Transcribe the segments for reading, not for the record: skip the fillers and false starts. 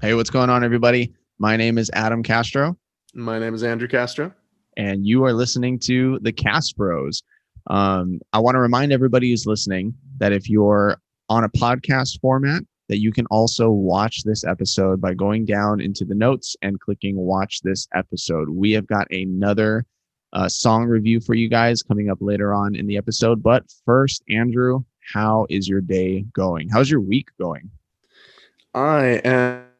Hey, what's going on, everybody? My name is Adam Castro, My name is Andrew Castro. and you are listening to the Castros. I want to remind everybody who's listening that if you're on a podcast format, that you can also watch this episode by going down into the notes and clicking watch this episode. We have got another song review for you guys coming up later on in the episode. But first, Andrew, how is your day going? How's your week going? I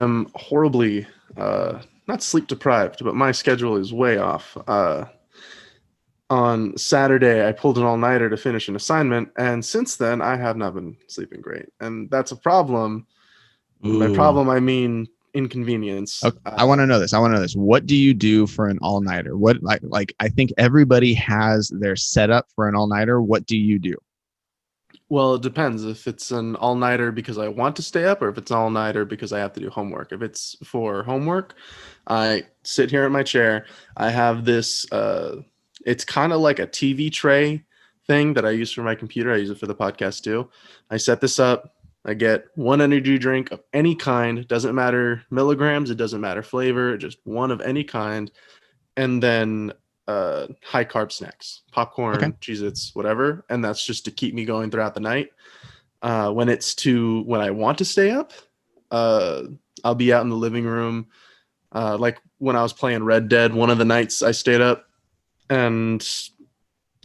am horribly not sleep deprived, but my schedule is way off. On Saturday, I pulled an all-nighter to finish an assignment, and since then, I have not been sleeping great, and that's a problem. By Ooh. problem, I mean inconvenience. Okay, I want to know this. What do you do for an all-nighter? What like I think everybody has their setup for an all-nighter. What do you do? Well, it depends if it's an all-nighter because I want to stay up or if it's an all-nighter because I have to do homework. If it's for homework, I sit here in my chair. I have this, it's kind of like a TV tray thing that I use for my computer. I use it for the podcast too. I set this up. I get one energy drink of any kind. It doesn't matter milligrams. It doesn't matter flavor. Just one of any kind. And then high carb snacks, Okay. popcorn, Cheez-Its, whatever. And that's just to keep me going throughout the night. When I want to stay up, I'll be out in the living room. Like when I was playing Red Dead, one of the nights I stayed up and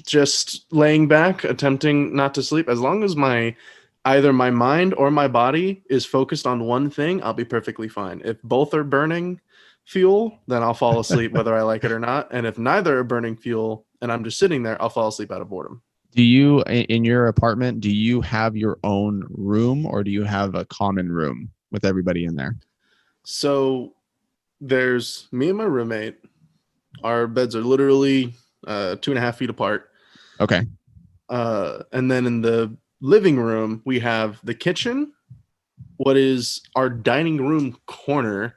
just laying back, attempting not to sleep. As long as either my mind or my body is focused on one thing, I'll be perfectly fine. If both are burning fuel, then I'll fall asleep whether I like it or not. And if neither are burning fuel and I'm just sitting there, I'll fall asleep out of boredom. Do you in your apartment? Do you have your own room, or do you have a common room with everybody in there? So there's me and my roommate. Our beds are literally 2.5 feet apart. Okay. And then in the living room, we have the kitchen, what is our dining room corner,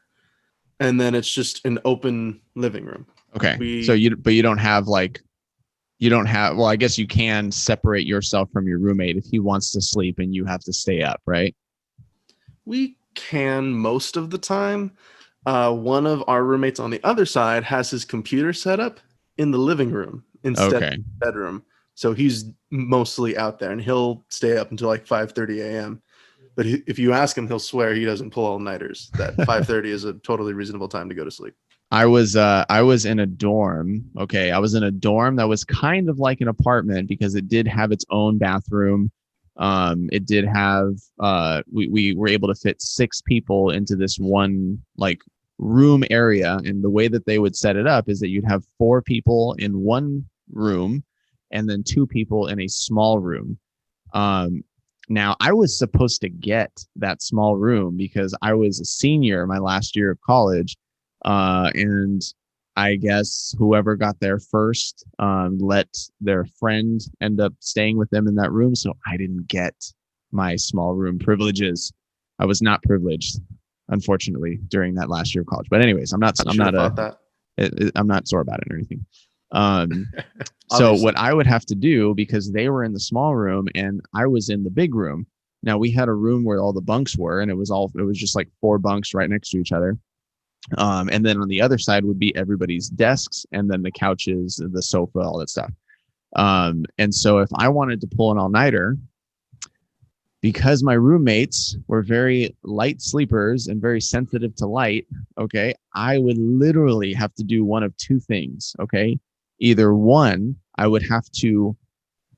and then it's just an open living room. Okay. So you don't have well, I guess you can separate yourself from your roommate if he wants to sleep and you have to stay up, right? We can most of the time. One of our roommates on the other side has his computer set up in the living room instead of the bedroom. So he's mostly out there and he'll stay up until like 5:30 a.m. But if you ask him, he'll swear he doesn't pull all-nighters. That 5:30 is a totally reasonable time to go to sleep. I was in a dorm. Okay. I was in a dorm that was kind of like an apartment because it did have its own bathroom. It did have we were able to fit 6 people into this one like room area, and the way that they would set it up is that you'd have 4 people in one room and then 2 people in a small room. Now I was supposed to get that small room because I was a senior my last year of college, and I guess whoever got there first let their friend end up staying with them in that room. So I didn't get my small room privileges. I was not privileged, unfortunately, during that last year of college. But anyways, I'm not sore about it or anything. So what I would have to do, because they were in the small room and I was in the big room. Now we had a room where all the bunks were, and it was just like 4 bunks right next to each other. And then on the other side would be everybody's desks, and then the couches, the sofa, all that stuff. And so if I wanted to pull an all-nighter, because my roommates were very light sleepers and very sensitive to light, okay, I would literally have to do one of 2 things, okay? Either one, I would have to,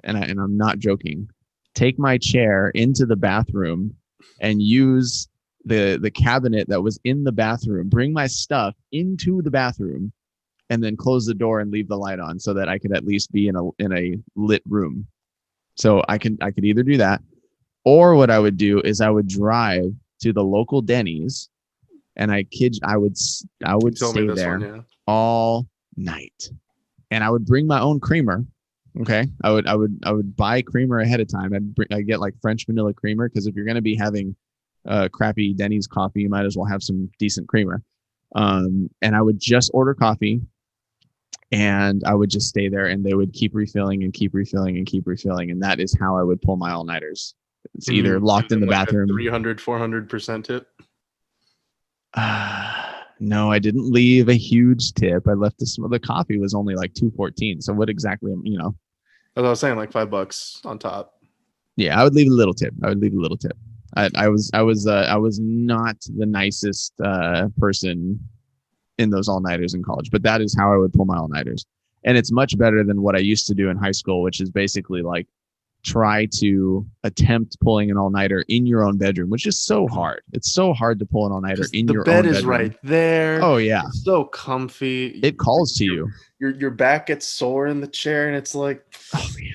and I'm not joking, take my chair into the bathroom and use the cabinet that was in the bathroom, bring my stuff into the bathroom, and then close the door and leave the light on so that I could at least be in a lit room. So I could either do that, or what I would do is I would drive to the local Denny's, and I would stay there all night, and I would bring my own creamer. Okay, I would buy creamer ahead of time. I'd get like French vanilla creamer, because if you're going to be having crappy Denny's coffee, you might as well have some decent creamer. And I would just order coffee, and I would just stay there, and they would keep refilling and keep refilling and keep refilling, and that is how I would pull my all-nighters. It's either locked in the bathroom. 300, 400% tip. No, I didn't leave a huge tip. I left the coffee was only like $2.14. So what exactly, As I was saying, like $5 on top. Yeah, I would leave a little tip. I was not the nicest person in those all-nighters in college, but that is how I would pull my all-nighters. And it's much better than what I used to do in high school, which is basically like try to attempt pulling an all-nighter in your own bedroom, which is so hard. It's so hard to pull an all-nighter in your own bedroom. The bed is right there. Oh yeah. It's so comfy. It calls to you. Your back gets sore in the chair, and it's like, oh man.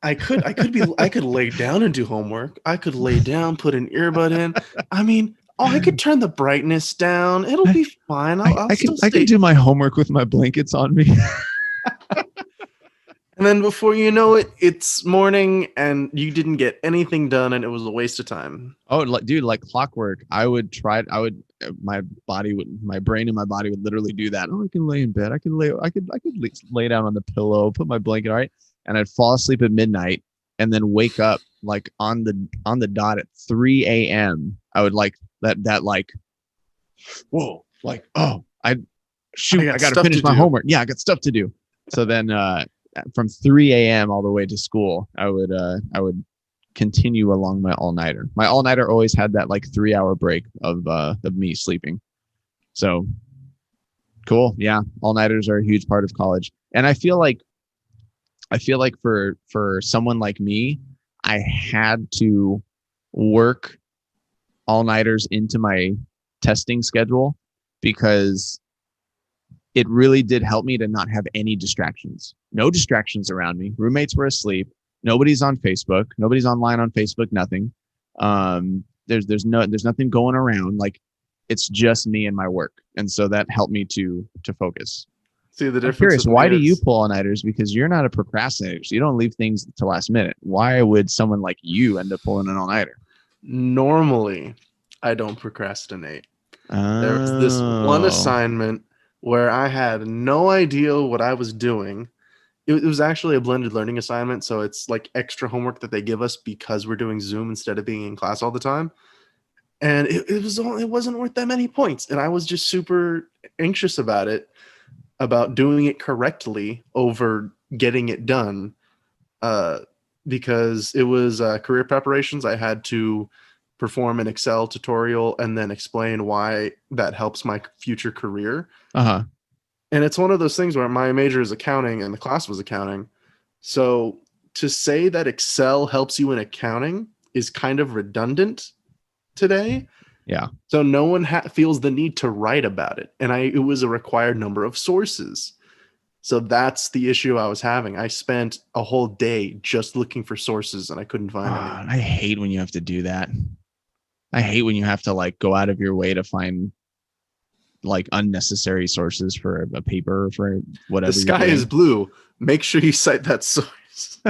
I could lay down and do homework. I could lay down, put an earbud in. I mean, I could turn the brightness down. It'll be fine. I can do my homework with my blankets on me. And then before you know it, it's morning and you didn't get anything done and it was a waste of time. Oh, dude, like clockwork. My brain and my body would literally do that. Oh, I can lay in bed. I could lay down on the pillow, put my blanket, all right. And I'd fall asleep at midnight and then wake up like on the dot at 3 a.m. I would like that like, whoa, like, oh, I got to finish my homework. Yeah, I got stuff to do. So then, from 3 a.m. all the way to school, I would continue along my all-nighter. My all-nighter always had that like 3-hour break of me sleeping. So cool. Yeah. All-nighters are a huge part of college. And I feel like for someone like me, I had to work all-nighters into my testing schedule because it really did help me to not have any distractions. No distractions around me. Roommates were asleep. Nobody's on Facebook. Nobody's online on Facebook. Nothing. There's nothing going around. Like it's just me and my work, and so that helped me to focus. See the difference. I'm curious, why do you pull all-nighters? Because you're not a procrastinator, so you don't leave things to last minute. Why would someone like you end up pulling an all-nighter? Normally, I don't procrastinate. There was this one assignment where I had no idea what I was doing. It was actually a blended learning assignment, so it's like extra homework that they give us because we're doing Zoom instead of being in class all the time. And it wasn't worth that many points, and I was just super anxious about it, about doing it correctly over getting it done, because it was career preparations. I had to perform an Excel tutorial and then explain why that helps my future career. Uh-huh. And it's one of those things where my major is accounting and the class was accounting. So to say that Excel helps you in accounting is kind of redundant today. Yeah. So no one feels the need to write about it. And it was a required number of sources. So that's the issue I was having. I spent a whole day just looking for sources and I couldn't find any. I hate when you have to do that. I hate when you have to like go out of your way to find like unnecessary sources for a paper or for whatever. The sky is blue. Make sure you cite that source.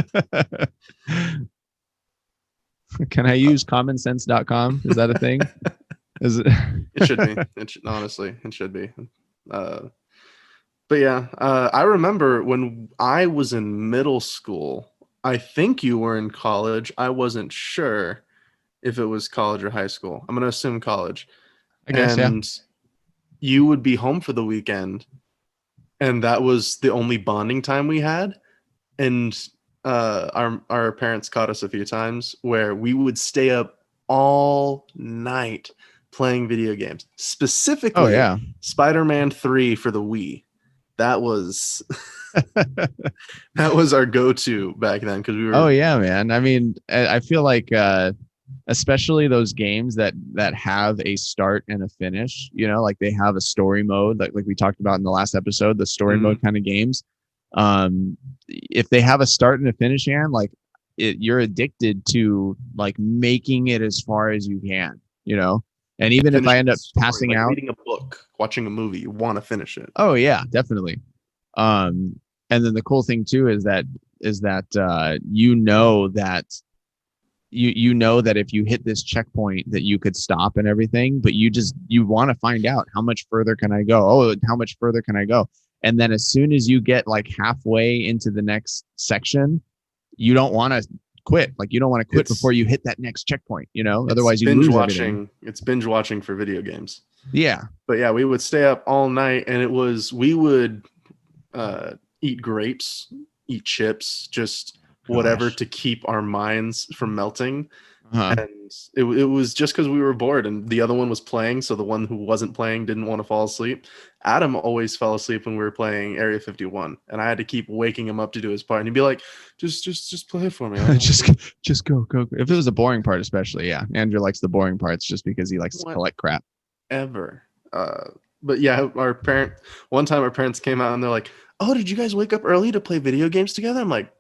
Can I use commonsense.com? Is that a thing? Is it? It should be. Honestly, it should be. But yeah, I remember when I was in middle school, I think you were in college. I wasn't sure if it was college or high school. I'm going to assume college. I guess, and yeah. You would be home for the weekend, and that was the only bonding time we had. And our parents caught us a few times where we would stay up all night playing video games. Specifically, Spider-Man 3 for the Wii. That was that was our go-to back then because we were. Oh yeah, man. I mean, I feel like especially those games that have a start and a finish, like they have a story mode, like we talked about in the last episode, the story mode kind of games. If they have a start and a finish, like you're addicted to like making it as far as you can, and even if I end up passing out, reading a book, watching a movie, you want to finish it. Oh yeah, definitely. And then the cool thing too is that you know that if you hit this checkpoint that you could stop and everything, but you want to find out how much further can I go? Oh, how much further can I go? And then as soon as you get like halfway into the next section, you don't want to quit. Like you don't want to quit before you hit that next checkpoint, otherwise you lose everything. It's binge watching for video games. Yeah. But yeah, we would stay up all night, and we would eat grapes, eat chips, just whatever Gosh. to keep our minds from melting. Uh-huh. And it was just because we were bored and the other one was playing, so the one who wasn't playing didn't want to fall asleep. Adam always fell asleep when we were playing Area 51, and I had to keep waking him up to do his part, and he'd be like, just play it for me. just go. If it was a boring part, especially, yeah. Andrew likes the boring parts just because he likes to collect crap. Ever. But yeah, one time our parents came out and they're like, "Oh, did you guys wake up early to play video games together?" I'm like,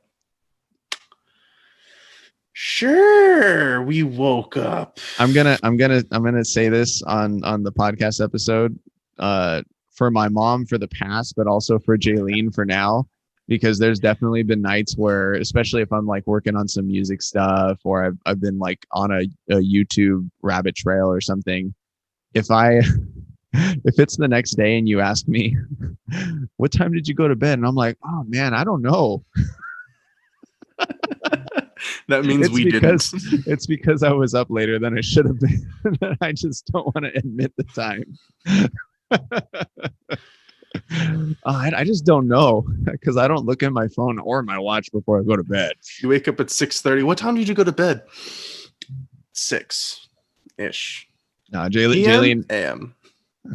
sure, we woke up. I'm gonna say this on the podcast episode, for my mom for the past, but also for Jaylene for now, because there's definitely been nights where, especially if I'm like working on some music stuff or I've been like on a YouTube rabbit trail or something. If it's the next day and you ask me, what time did you go to bed? And I'm like, oh man, I don't know. That means didn't. It's because I was up later than I should have been. I just don't want to admit the time. I just don't know, because I don't look at my phone or my watch before I go to bed. You wake up at 6:30. What time did you go to bed? 6-ish. No, Jaylene,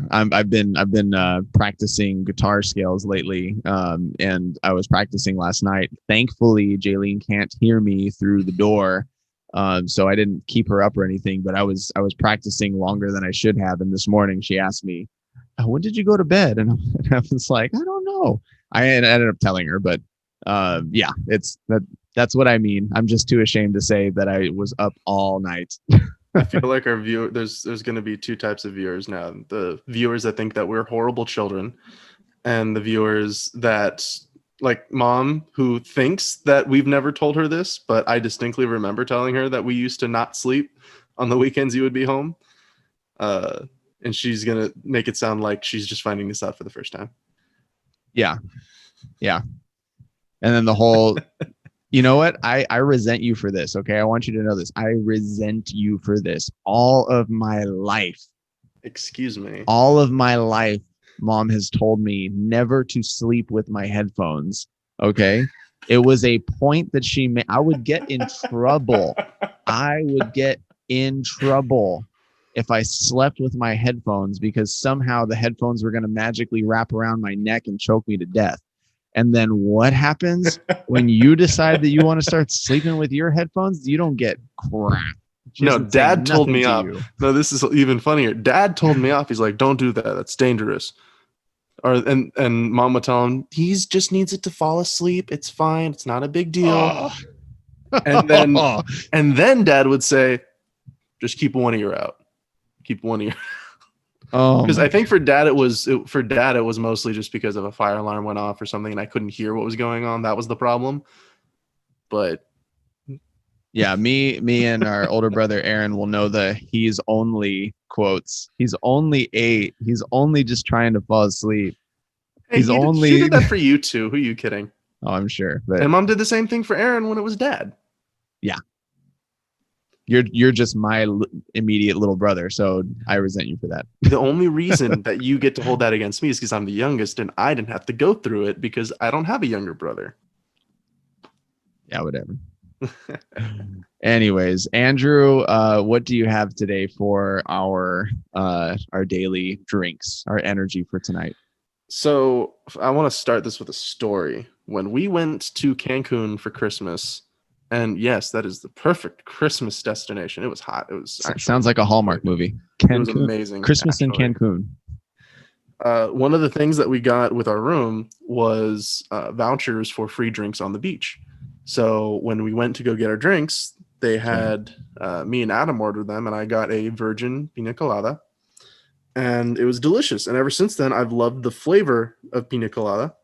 I've been practicing guitar scales lately, and I was practicing last night. Thankfully, Jaylene can't hear me through the door, so I didn't keep her up or anything. But I was practicing longer than I should have. And this morning, she asked me, "When did you go to bed?" And I was like, "I don't know." I ended up telling her, but yeah, that's what I mean. I'm just too ashamed to say that I was up all night. I feel like our viewer there's going to be two types of viewers now. The viewers that think that we're horrible children, and the viewers that, like Mom, who thinks that we've never told her this, but I distinctly remember telling her that we used to not sleep on the weekends you would be home. And she's going to make it sound like she's just finding this out for the first time. Yeah. And then the whole you know what? I resent you for this. Okay. I want you to know this. I resent you for this. All of my life. Excuse me. All of my life, Mom has told me never to sleep with my headphones. Okay. It was a point that she made. I would get in trouble. I would get in trouble if I slept with my headphones, because somehow the headphones were going to magically wrap around my neck and choke me to death. And then what happens when you decide that you want to start sleeping with your headphones? You don't get crap. No, Dad told me off. No, this is even funnier. Dad told me off. He's like, "Don't do that. That's dangerous." And Mom would tell him, "He just needs it to fall asleep. It's fine. It's not a big deal." Oh. And then Dad would say, "Just keep one ear out. Keep one ear." Because I think for Dad it was mostly just because of a fire alarm went off or something, and I couldn't hear what was going on. That was the problem. But yeah, me and our older brother Aaron will know that he's only quotes. He's only 8. He's only just trying to fall asleep. Hey, he did that for you too. Who are you kidding? Oh, I'm sure. But and Mom did the same thing for Aaron when it was Dad. Yeah. You're just my immediate little brother, so I resent you for that. The only reason that you get to hold that against me is because I'm the youngest and I didn't have to go through it because I don't have a younger brother. Yeah, whatever. Anyways, Andrew, what do you have today for our daily drinks, our energy for tonight? So I want to start this with a story. When we went to Cancun for Christmas, and yes, that is the perfect Christmas destination. It was hot. It was sounds like a Hallmark movie. Cancun. It was amazing. Christmas in Cancun. One of the things that we got with our room was vouchers for free drinks on the beach. So when we went to go get our drinks, they had me and Adam ordered them, and I got a virgin pina colada, and it was delicious. And ever since then, I've loved the flavor of pina colada.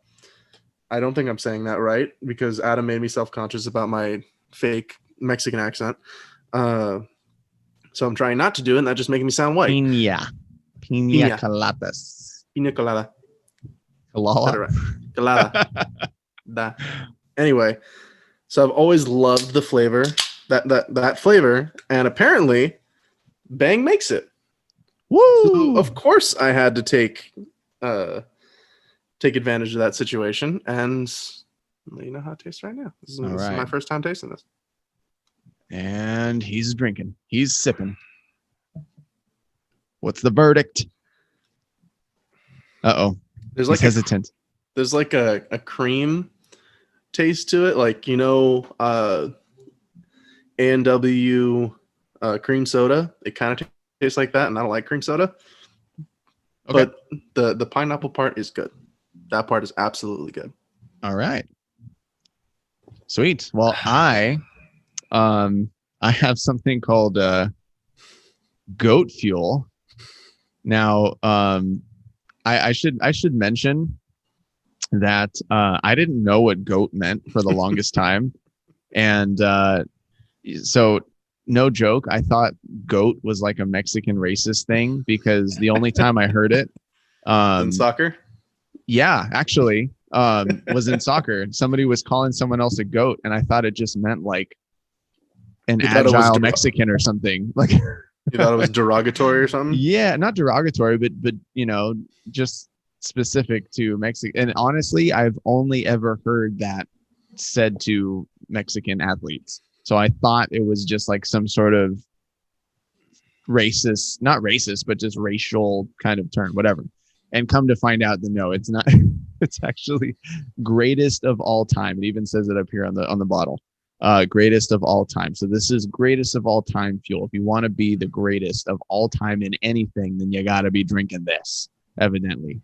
I don't think I'm saying that right because Adam made me self-conscious about my fake Mexican accent. So I'm trying not to do it, and that just making me sound white. Pina coladas. Pina colada. Colada. Anyway, so I've always loved the flavor, that flavor, and apparently Bang makes it. Woo! So of course I had to take advantage of that situation, and you know how it tastes right now. This is my first time tasting this. And he's drinking. He's sipping. What's the verdict? Uh-oh. There's like hesitant. There's like a cream taste to it, like, you know, A&W cream soda. It kind of tastes like that, and I don't like cream soda. Okay. But the pineapple part is good. That part is absolutely good. All right. Sweet. Well, I have something called goat fuel. Now, I should mention that I didn't know what goat meant for the longest time, and so no joke, I thought goat was like a Mexican racist thing, because the only time I heard it in soccer. Yeah, actually, was in soccer. Somebody was calling someone else a goat, and I thought it just meant like an agile Mexican or something. Like, you thought it was derogatory or something? Yeah, not derogatory, but you know, just specific to Mexico. And honestly, I've only ever heard that said to Mexican athletes. So I thought it was just like some sort of racist, not racist, but just racial kind of term, whatever. And come to find out that no, it's not. It's actually greatest of all time. It even says it up here on the bottle. Greatest of all time. So this is greatest of all time fuel. If you want to be the greatest of all time in anything, then you got to be drinking this, evidently.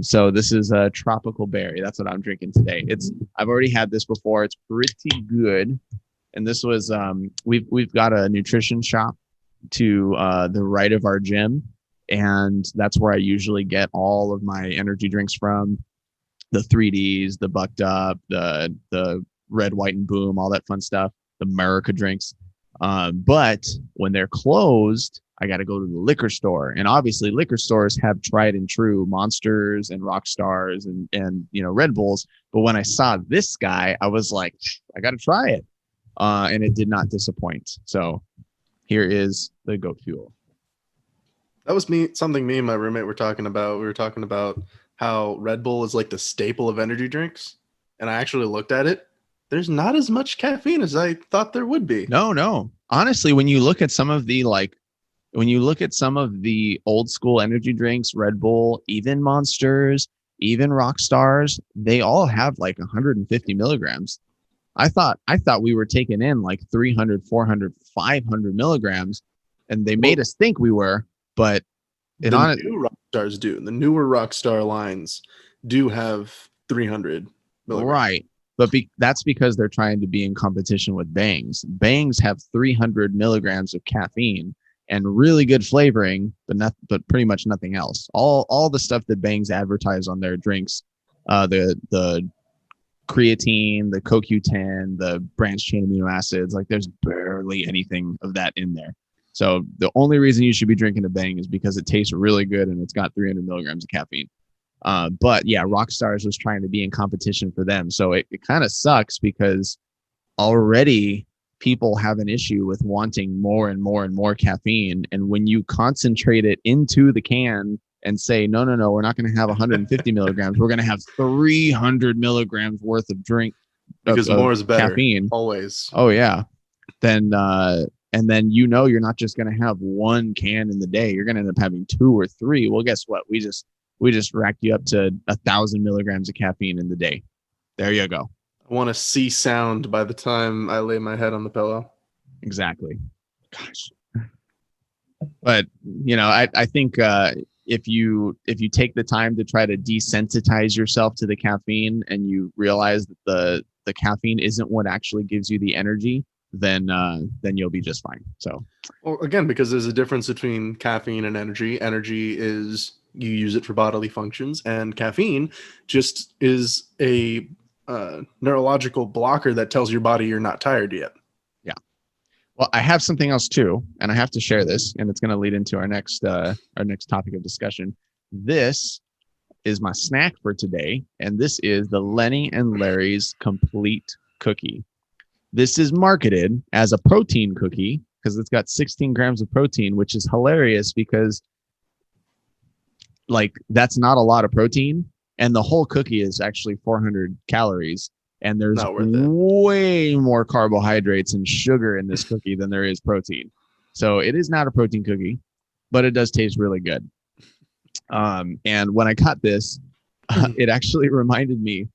So this is a tropical berry. That's what I'm drinking today. I've already had this before. It's pretty good. And this was we've got a nutrition shop to the right of our gym, and that's where I usually get all of my energy drinks from. The 3Ds, the Bucked Up, the Red, White, and Boom, all that fun stuff, the America drinks. But when they're closed, I got to go to the liquor store. And obviously liquor stores have tried and true Monsters and Rock Stars and you know, Red Bulls. But when I saw this guy, I was like, I got to try it. And it did not disappoint. So here is the goat fuel. That was something me and my roommate were talking about. We were talking about how Red Bull is like the staple of energy drinks. And I actually looked at it. There's not as much caffeine as I thought there would be. No. Honestly, when you look at some of the old school energy drinks, Red Bull, even Monsters, even Rock Stars, they all have like 150 milligrams. I thought we were taking in like 300, 400, 500 milligrams, and they made us think we were, but new Rock Stars do. The newer Rock Star lines do have 300 milligrams. Right. But that's because they're trying to be in competition with Bangs. Bangs have 300 milligrams of caffeine and really good flavoring, but pretty much nothing else. All the stuff that Bangs advertise on their drinks, the creatine, the CoQ10, the branched chain amino acids, like there's barely anything of that in there. So the only reason you should be drinking a Bang is because it tastes really good and it's got 300 milligrams of caffeine. But yeah, Rockstars was trying to be in competition for them. So it kind of sucks because already people have an issue with wanting more and more and more caffeine. And when you concentrate it into the can and say, no, we're not going to have 150 milligrams. We're going to have 300 milligrams worth of drink. Because more is better. Caffeine. Always. Oh, yeah. Then, and then, you know, you're not just going to have one can in the day. You're going to end up having 2 or 3. Well, guess what? We just racked you up to 1,000 milligrams of caffeine in the day. There you go. I want to see sound by the time I lay my head on the pillow. Exactly. Gosh. But, you know, I think if you take the time to try to desensitize yourself to the caffeine and you realize that the caffeine isn't what actually gives you the energy, then you'll be just fine. So, well, again, because there's a difference between caffeine and energy. Energy is you use it for bodily functions, and caffeine just is a neurological blocker that tells your body you're not tired yet. Yeah. Well, I have something else too, and I have to share this, and it's going to lead into our next topic of discussion. This is my snack for today, and this is the Lenny and Larry's Complete Cookie. This is marketed as a protein cookie because it's got 16 grams of protein, which is hilarious because like that's not a lot of protein, and the whole cookie is actually 400 calories, and there's way more carbohydrates and sugar in this cookie than there is protein. So it is not a protein cookie, but it does taste really good. And when I got this, it actually reminded me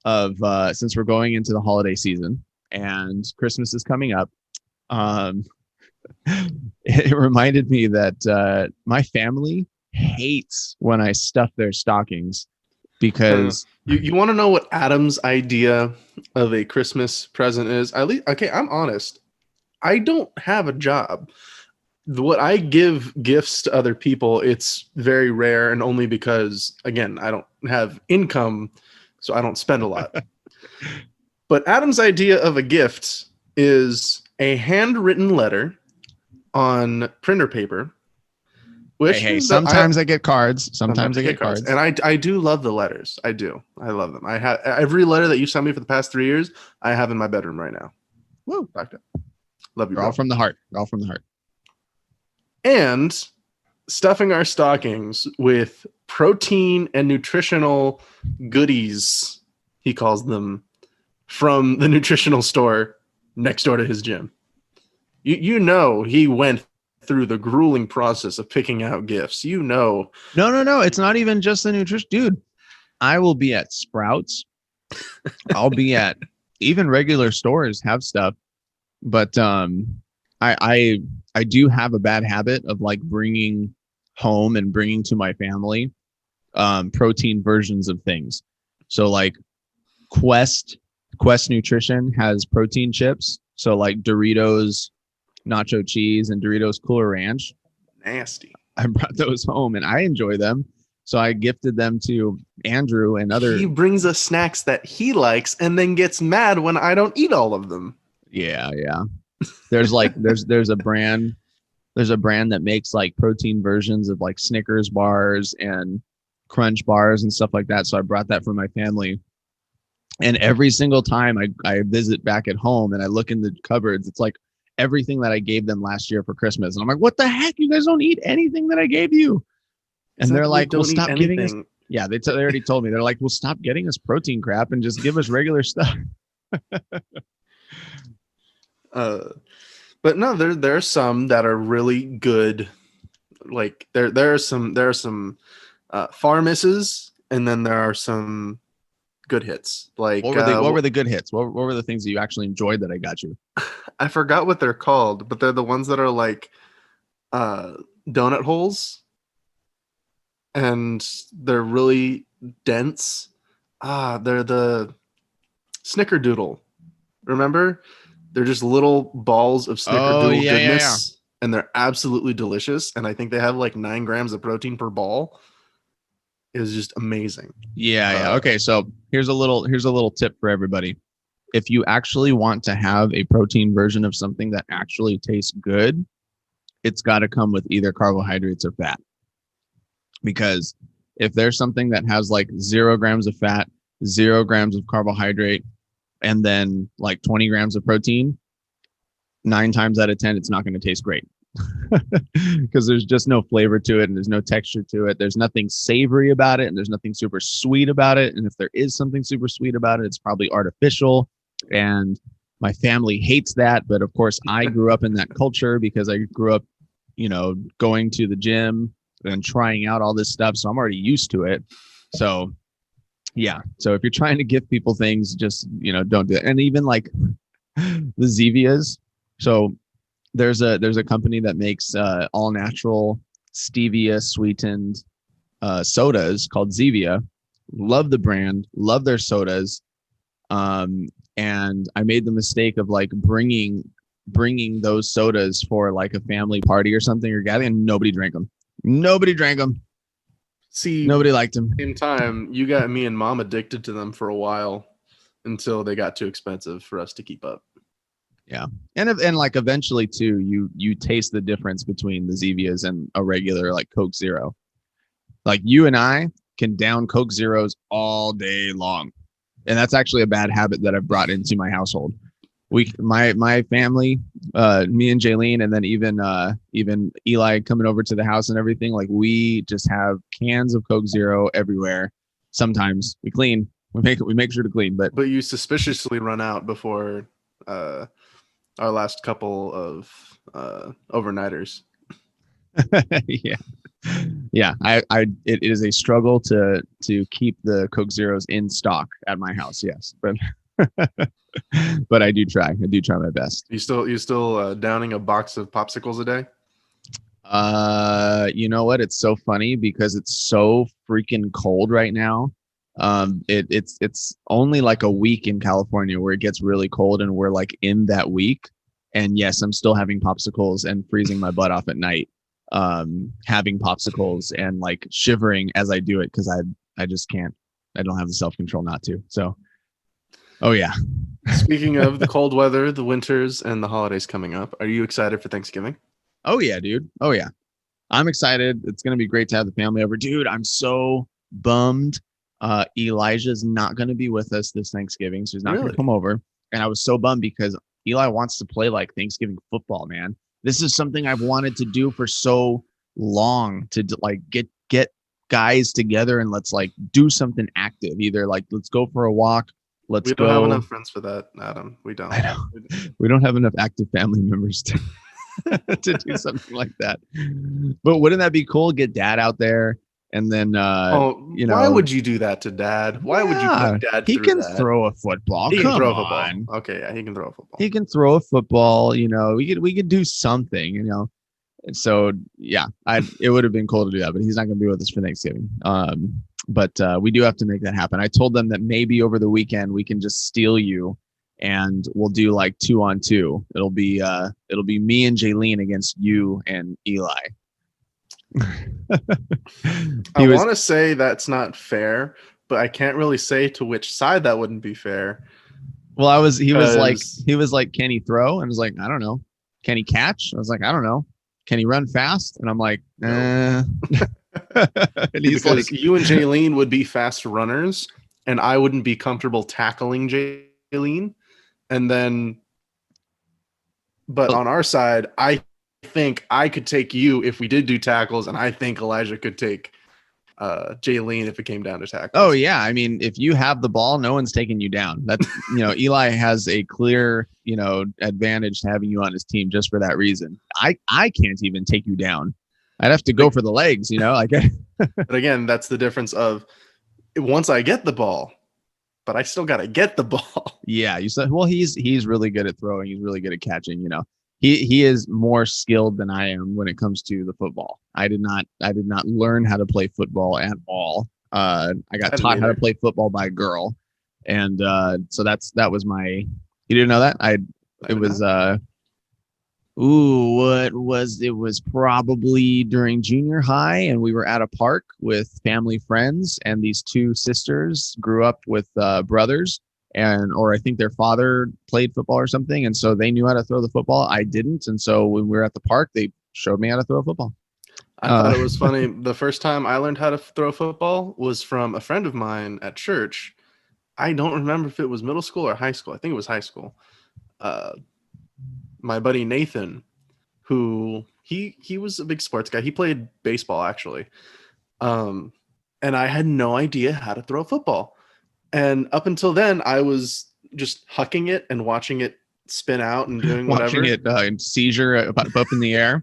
of since we're going into the holiday season and Christmas is coming up. It reminded me that my family hates when I stuff their stockings because you want to know what Adam's idea of a Christmas present is? At least, okay, I'm honest. I don't have a job. What I give gifts to other people, it's very rare, and only because, again, I don't have income, so I don't spend a lot. But Adam's idea of a gift is a handwritten letter on printer paper. Which hey, sometimes I get cards. Sometimes I get cards. And I do love the letters. I do. I love them. I have every letter that you sent me for the past 3 years, I have in my bedroom right now. Woo. Back up. Love you, bro. All from the heart. All from the heart. And stuffing our stockings with protein and nutritional goodies, he calls them, from the nutritional store next door to his gym. You know he went through the grueling process of picking out gifts. You know. No. It's not even just the nutrition. Dude, I will be at Sprouts. I'll be at even regular stores have stuff. But I do have a bad habit of like bringing home and bringing to my family protein versions of things. So like Quest Nutrition has protein chips. So like Doritos Nacho Cheese and Doritos Cooler Ranch. Nasty. I brought those home and I enjoy them. So I gifted them to Andrew and other. He brings us snacks that he likes and then gets mad when I don't eat all of them. Yeah. There's like there's a brand that makes like protein versions of like Snickers bars and Crunch bars and stuff like that. So I brought that for my family. And every single time I visit back at home and I look in the cupboards, it's like everything that I gave them last year for Christmas. And I'm like, what the heck? You guys don't eat anything that I gave you. And they're like, well, stop giving us. Yeah, they already told me. They're like, well, stop getting us protein crap and just give us regular stuff. But no, there are some that are really good. Like there are some far misses, and then there are some good hits. Like what were the good hits? What were the things that you actually enjoyed that I got you? I forgot what they're called, but they're the ones that are like donut holes, and they're really dense. They're the Snickerdoodle. Remember? They're just little balls of Snickerdoodle goodness, and they're absolutely delicious. And I think they have like 9 grams of protein per ball. It was just amazing. Yeah. Okay, so here's a little tip for everybody. If you actually want to have a protein version of something that actually tastes good, it's got to come with either carbohydrates or fat. Because if there's something that has like 0 grams of fat, 0 grams of carbohydrate, and then like 20 grams of protein, 9 times out of 10, it's not going to taste great because there's just no flavor to it and there's no texture to it. There's nothing savory about it and there's nothing super sweet about it. And if there is something super sweet about it, it's probably artificial. And my family hates that. But of course, I grew up in that culture because I grew up, going to the gym and trying out all this stuff. So I'm already used to it. So yeah. So if you're trying to give people things, just, don't do it. And even like the Zevias. So there's a company that makes all natural stevia sweetened sodas called Zevia. Love the brand, love their sodas. And I made the mistake of like bringing those sodas for like a family party or something or gathering, and nobody drank them. See, nobody liked them. Same time, you got me and Mom addicted to them for a while until they got too expensive for us to keep up. Yeah, and like eventually too, you taste the difference between the Zevias and a regular like Coke Zero. Like you and I can down Coke Zeros all day long, and that's actually a bad habit that I've brought into my household. My family, Me and Jaylene, and then even Eli coming over to the house and everything. Like we just have cans of Coke Zero everywhere. Sometimes we clean. We make sure to clean, but you suspiciously run out before our last couple of overnighters. yeah. Yeah, it is a struggle to keep the Coke Zeros in stock at my house. Yes, but but I do try. I do try my best. You still downing a box of popsicles a day? You know what? It's so funny because it's so freaking cold right now. It's only like a week in California where it gets really cold, and we're like in that week. And yes, I'm still having popsicles and freezing my butt off at night. Having popsicles and like shivering as I do it because I just can't. I don't have the self-control not to. So, oh yeah. Speaking of the cold weather, the winters, and the holidays coming up, are you excited for Thanksgiving? Oh yeah, dude. Oh yeah. I'm excited. It's gonna be great to have the family over, dude. I'm so bummed. Elijah's not gonna be with us this Thanksgiving, so he's not gonna come over. And I was so bummed because Eli wants to play like Thanksgiving football, man. This is something I've wanted to do for so long, to like get guys together and let's like do something active. Either like let's go for a walk. We don't have enough friends for that, Adam. We don't. I know. We don't have enough active family members to to do something like that. But wouldn't that be cool? Get dad out there. And then, why would you do that to dad? Why would you put dad He through can that? throw a football. He can throw a on. football. Okay, yeah, he can throw a football. He can throw a football. We could do something. And so yeah, it would have been cool to do that, but he's not going to be with us for Thanksgiving. But we do have to make that happen. I told them that maybe over the weekend we can just steal you, and we'll do like 2-on-2. It'll be me and Jaylene against you and Eli. I want to say that's not fair, but I can't really say to which side that wouldn't be fair. Well, he was like, can he throw? And I was like, I don't know. Can he catch? I was like, I don't know. Can he run fast? And I'm like, and he's because you and Jaylene would be fast runners, and I wouldn't be comfortable tackling Jaylene. And then, but on our side, I think I could take you if we did do tackles, and I think Elijah could take Jaylene if it came down to tackles. Oh yeah, I mean, if you have the ball, no one's taking you down. That's Eli has a clear advantage to having you on his team just for that reason. I can't even take you down. I'd have to go for the legs, like. But again, that's the difference of once I get the ball, but I still got to get the ball. Yeah, you said. Well, he's really good at throwing. He's really good at catching. He is more skilled than I am when it comes to the football. I did not learn how to play football at all. I got taught how to play football by a girl, and so that was my. You didn't know that? It was probably during junior high, and we were at a park with family friends, and these two sisters grew up with brothers. Or I think their father played football or something. And so they knew how to throw the football. I didn't. And so when we were at the park, they showed me how to throw a football. I thought it was funny. The first time I learned how to throw a football was from a friend of mine at church. I don't remember if it was middle school or high school. I think it was high school. My buddy Nathan, who he was a big sports guy. He played baseball actually. And I had no idea how to throw a football. And up until then, I was just hucking it and watching it spin out and doing whatever. Watching it in seizure up in the air.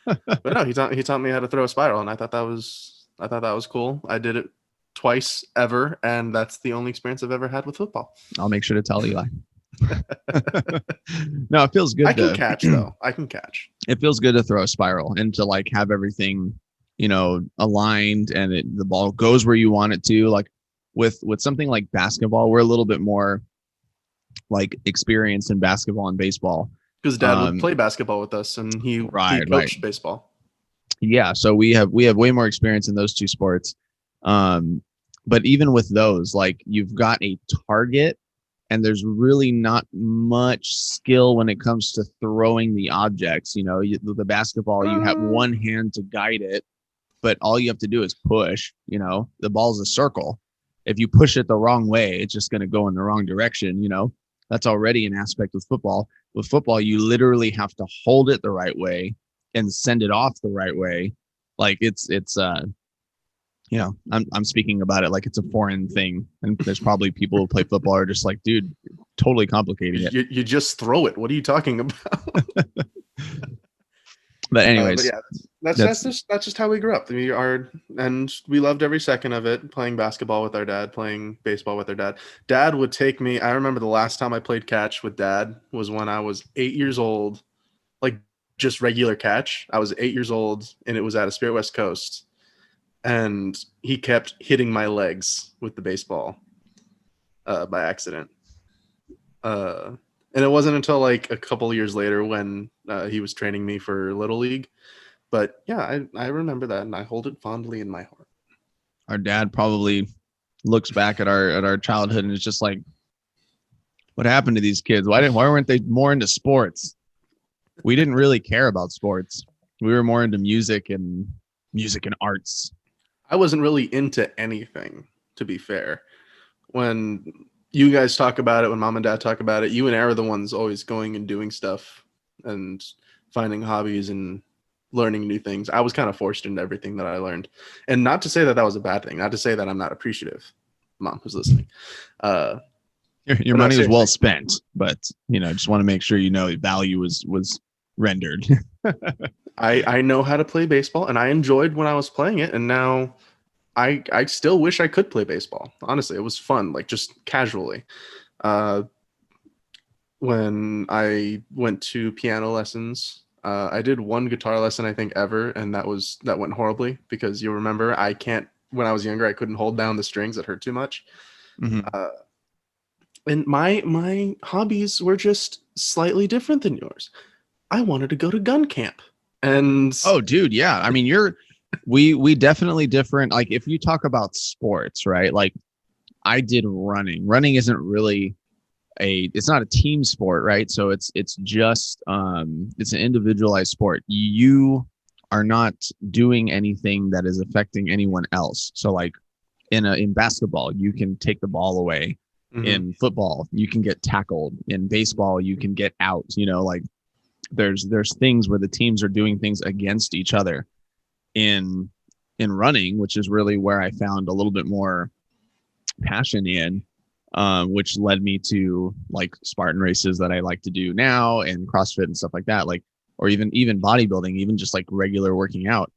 But no, he taught me how to throw a spiral, and I thought that was cool. I did it twice ever, and that's the only experience I've ever had with football. I'll make sure to tell Eli. No, it feels good. I can catch though. I can catch. It feels good to throw a spiral and to like have everything, aligned, and the ball goes where you want it to. Like. With something like basketball, we're a little bit more like experienced in basketball and baseball. Because Dad would play basketball with us, and he coached baseball. Yeah, so we have way more experience in those two sports. But even with those, like you've got a target, and there's really not much skill when it comes to throwing the objects. The basketball, you have one hand to guide it, but all you have to do is push. The ball's a circle. If you push it the wrong way, it's just going to go in the wrong direction. That's already an aspect of football. With football, you literally have to hold it the right way and send it off the right way. Like it's I'm speaking about it like it's a foreign thing, and there's probably people who play football are just like, dude, you're totally complicating it. You just throw it. What are you talking about? But anyways, but yeah, that's just how we grew up. And we loved every second of it. Playing basketball with our dad, playing baseball with our dad. Dad would take me. I remember the last time I played catch with Dad was when I was 8 years old, like just regular catch. I was 8 years old, and it was at a Spirit West Coast, and he kept hitting my legs with the baseball by accident. And it wasn't until like a couple years later when he was training me for Little League. But yeah, I remember that, and I hold it fondly in my heart. Our dad probably looks back at our childhood and is just like, what happened to these kids? Why weren't they more into sports? We didn't really care about sports. We were more into music and arts. I wasn't really into anything, to be fair. When you guys talk about it, when Mom and Dad talk about it, you and Aaron are the ones always going and doing stuff and finding hobbies and learning new things. I was kind of forced into everything that I learned. And not to say that was a bad thing, not to say that I'm not appreciative. Mom, who's listening. Your money was well spent, but just want to make sure value was rendered. I know how to play baseball, and I enjoyed when I was playing it, and now I still wish I could play baseball. Honestly, it was fun, like just casually. When I went to piano lessons, I did one guitar lesson, I think, ever, and that went horribly because you remember when I was younger, I couldn't hold down the strings. It hurt too much. Mm-hmm. And my hobbies were just slightly different than yours. I wanted to go to gun camp. And oh, dude, yeah. I mean, we definitely different. Like if you talk about sports, right? Like I did running. Running isn't really it's not a team sport, right? So it's just it's an individualized sport. You are not doing anything that is affecting anyone else. So like in basketball, you can take the ball away. Mm-hmm. In football, you can get tackled. In baseball, you can get out. Like there's things where the teams are doing things against each other. In running, which is really where I found a little bit more passion in, which led me to like Spartan races that I like to do now and CrossFit and stuff like that, like, or even bodybuilding, even just like regular working out.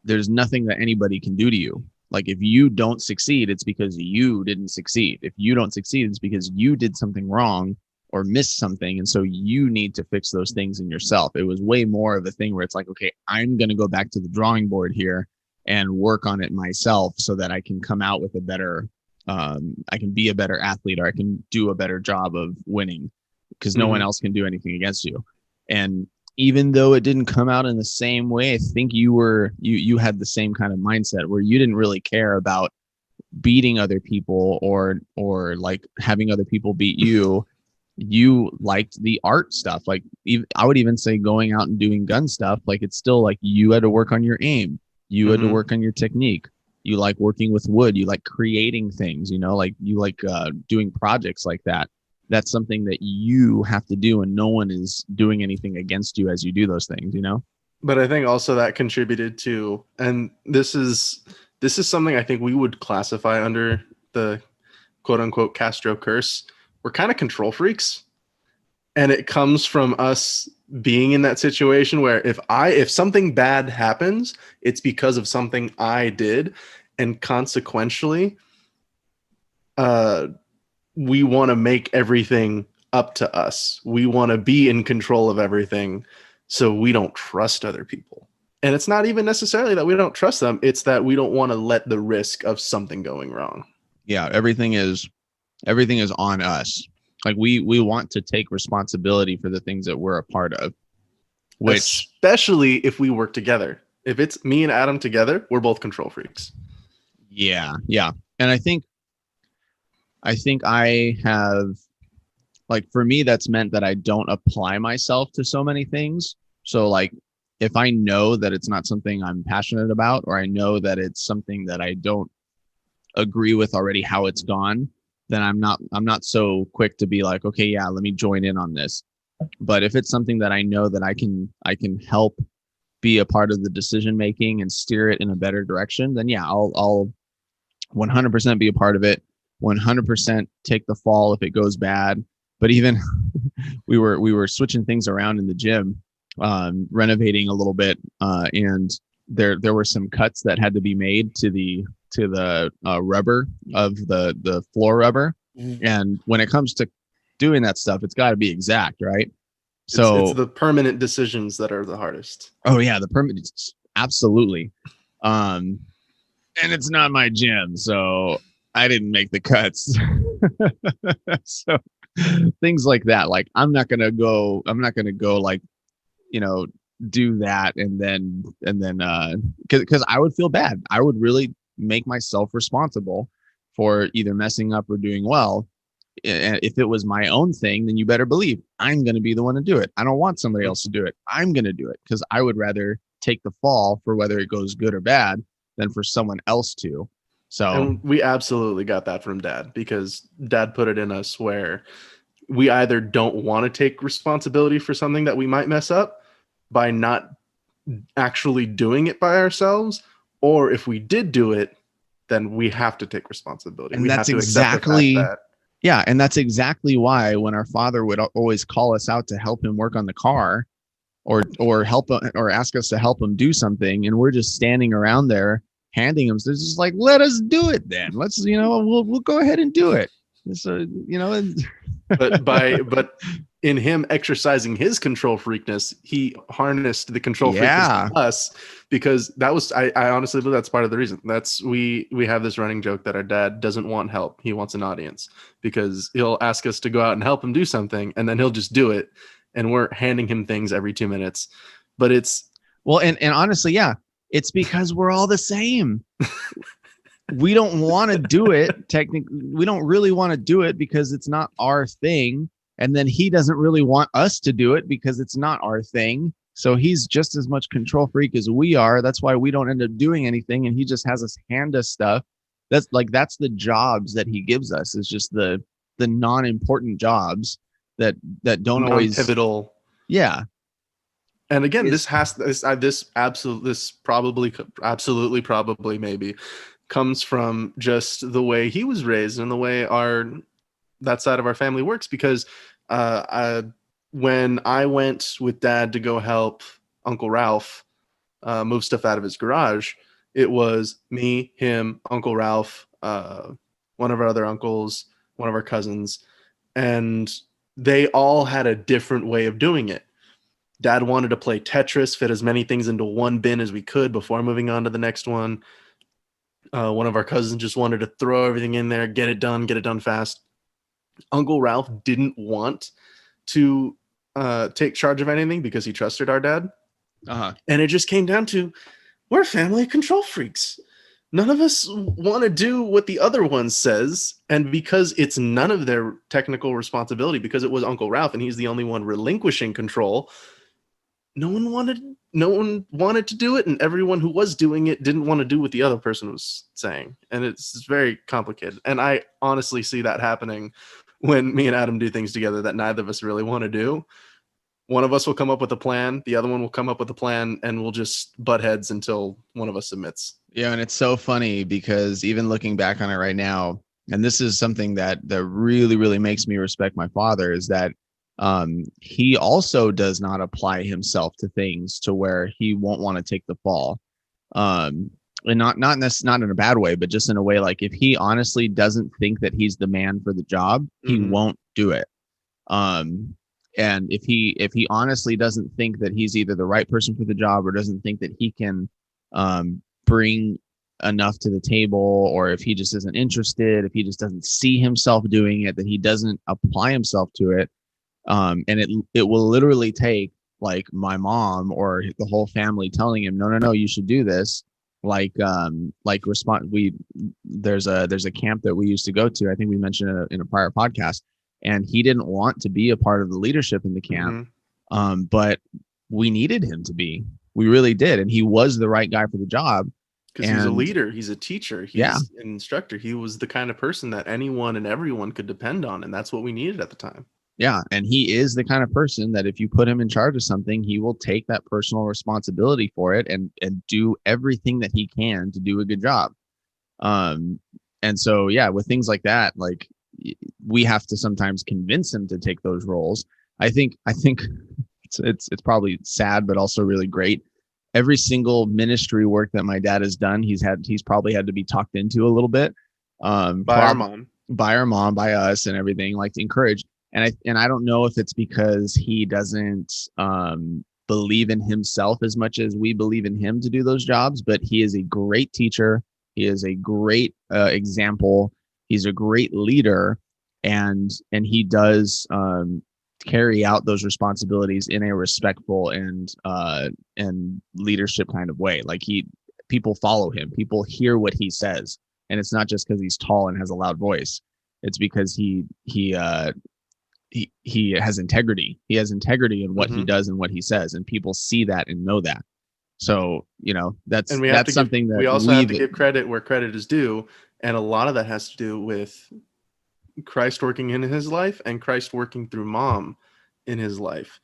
There's nothing that anybody can do to you. Like if you don't succeed, it's because you didn't succeed. If you don't succeed, it's because you did something wrong or missed something. And so you need to fix those things in yourself. It was way more of a thing where it's like, okay, I'm going to go back to the drawing board here and work on it myself so that I can come out with a better, I can be a better athlete, or I can do a better job of winning, because no one else can do anything against you. And even though it didn't come out in the same way, I think you had the same kind of mindset where you didn't really care about beating other people or like having other people beat you. You liked the art stuff. Like I would even say going out and doing gun stuff. Like it's still like you had to work on your aim. You had to work on your technique. You like working with wood. You like creating things, like you like doing projects like that. That's something that you have to do, and no one is doing anything against you as you do those things, But I think also that contributed to, and this is something I think we would classify under the quote unquote Castro curse. We're kind of control freaks, and it comes from us being in that situation where if something bad happens, it's because of something I did, and consequentially, we want to make everything up to us. We want to be in control of everything, so we don't trust other people. And it's not even necessarily that we don't trust them. It's that we don't want to let the risk of something going wrong. Yeah, everything is on us. Like we want to take responsibility for the things that we're a part of. Which, especially if we work together. If it's me and Adam together, we're both control freaks. Yeah. And I think I have, like, for me, that's meant that I don't apply myself to so many things. So like, if I know that it's not something I'm passionate about, or I know that it's something that I don't agree with already how it's gone, then I'm not so quick to be like, okay, yeah, let me join in on this. But if it's something that I know that I can help be a part of the decision making and steer it in a better direction, then yeah, I'll 100% be a part of it. 100% take the fall if it goes bad. But even we were switching things around in the gym, renovating a little bit, and there were some cuts that had to be made to the rubber of the floor rubber. And when it comes to doing that stuff, it's got to be exact, right? It's So the permanent decisions that are the hardest. oh yeah, the permit, absolutely. Um, and it's not my gym, so I didn't make the cuts. So things like that, like I'm not gonna go like, you know, do that and then because I would feel bad. I would really make myself responsible for either messing up or doing well. And if it was my own thing, then you better believe I'm going to be the one to do it. I don't want somebody else to do it. I'm going to do it because I would rather take the fall for whether it goes good or bad than for someone else to. So, And we absolutely got that from Dad, because Dad put it in us where we either don't want to take responsibility for something that we might mess up by not actually doing it by ourselves, or if we did do it, then we have to take responsibility. and We that's have to accept the fact exactly, that yeah. And that's exactly why when our father would always call us out to help him work on the car or help or ask us to help him do something, and we're just standing around there handing him, so it's just like, let us do it then. Let's, we'll go ahead and do it. So, but in him exercising his control freakness, he harnessed the control freakness of us, because that was I honestly believe that's part of the reason. That's we have this running joke that our dad doesn't want help. He wants an audience, because he'll ask us to go out and help him do something, and then he'll just do it, and we're handing him things every 2 minutes. But it's well, and honestly, yeah, it's because we're all the same. We don't want to do it. Technically, we don't really want to do it because it's not our thing. And then he doesn't really want us to do it because it's not our thing. So he's just as much control freak as we are. That's why we don't end up doing anything. And he just has us hand us stuff. That's the jobs that he gives us, is just the non-important jobs that don't always pivotal. Yeah. And again, this probably maybe comes from just the way he was raised and the way that side of our family works. Because when I went with Dad to go help Uncle Ralph move stuff out of his garage, it was me, him, Uncle Ralph, one of our other uncles, one of our cousins, and they all had a different way of doing it. Dad wanted to play Tetris, fit as many things into one bin as we could before moving on to the next one. One of our cousins just wanted to throw everything in there, get it done fast. Uncle Ralph didn't want to take charge of anything because he trusted our dad. And it just came down to, we're a family of control freaks. None of us want to do what the other one says. And because it's none of their technical responsibility, because it was Uncle Ralph and he's the only one relinquishing control, no one wanted to do it, and everyone who was doing it didn't want to do what the other person was saying. And it's very complicated. And I honestly see that happening when me and Adam do things together that neither of us really want to do. One of us will come up with a plan, the other one will come up with a plan, and we'll just butt heads until one of us submits. Yeah, and it's so funny because even looking back on it right now, and this is something that really, really makes me respect my father, is that he also does not apply himself to things to where he won't want to take the fall. And not in a bad way, but just in a way, like if he honestly doesn't think that he's the man for the job, he won't do it. And if he honestly doesn't think that he's either the right person for the job or doesn't think that he can bring enough to the table, or if he just isn't interested, if he just doesn't see himself doing it, that he doesn't apply himself to it. And it will literally take like my mom or the whole family telling him, no, you should do this. There's a camp that we used to go to. I think we mentioned it in a prior podcast, and he didn't want to be a part of the leadership in the camp. But we needed him to be. We really did. And he was the right guy for the job. Because he's a leader. He's a teacher. He's an instructor. He was the kind of person that anyone and everyone could depend on. And that's what we needed at the time. Yeah. And he is the kind of person that if you put him in charge of something, he will take that personal responsibility for it and do everything that he can to do a good job. Um, and so, yeah, with things like that, like we have to sometimes convince him to take those roles. I think it's probably sad, but also really great. Every single ministry work that my dad has done, he's probably had to be talked into a little bit, By our mom. by our mom, by us, and everything, like to encourage. And I don't know if it's because he doesn't believe in himself as much as we believe in him to do those jobs, but he is a great teacher. He is a great example. He's a great leader, and he does carry out those responsibilities in a respectful and leadership kind of way. Like people follow him, people hear what he says, and it's not just because he's tall and has a loud voice. It's because he has integrity. He has integrity in what he does and what he says, and people see that and know that. So, that's something that we also have to give credit where credit is due. And a lot of that has to do with Christ working in his life and Christ working through mom in his life,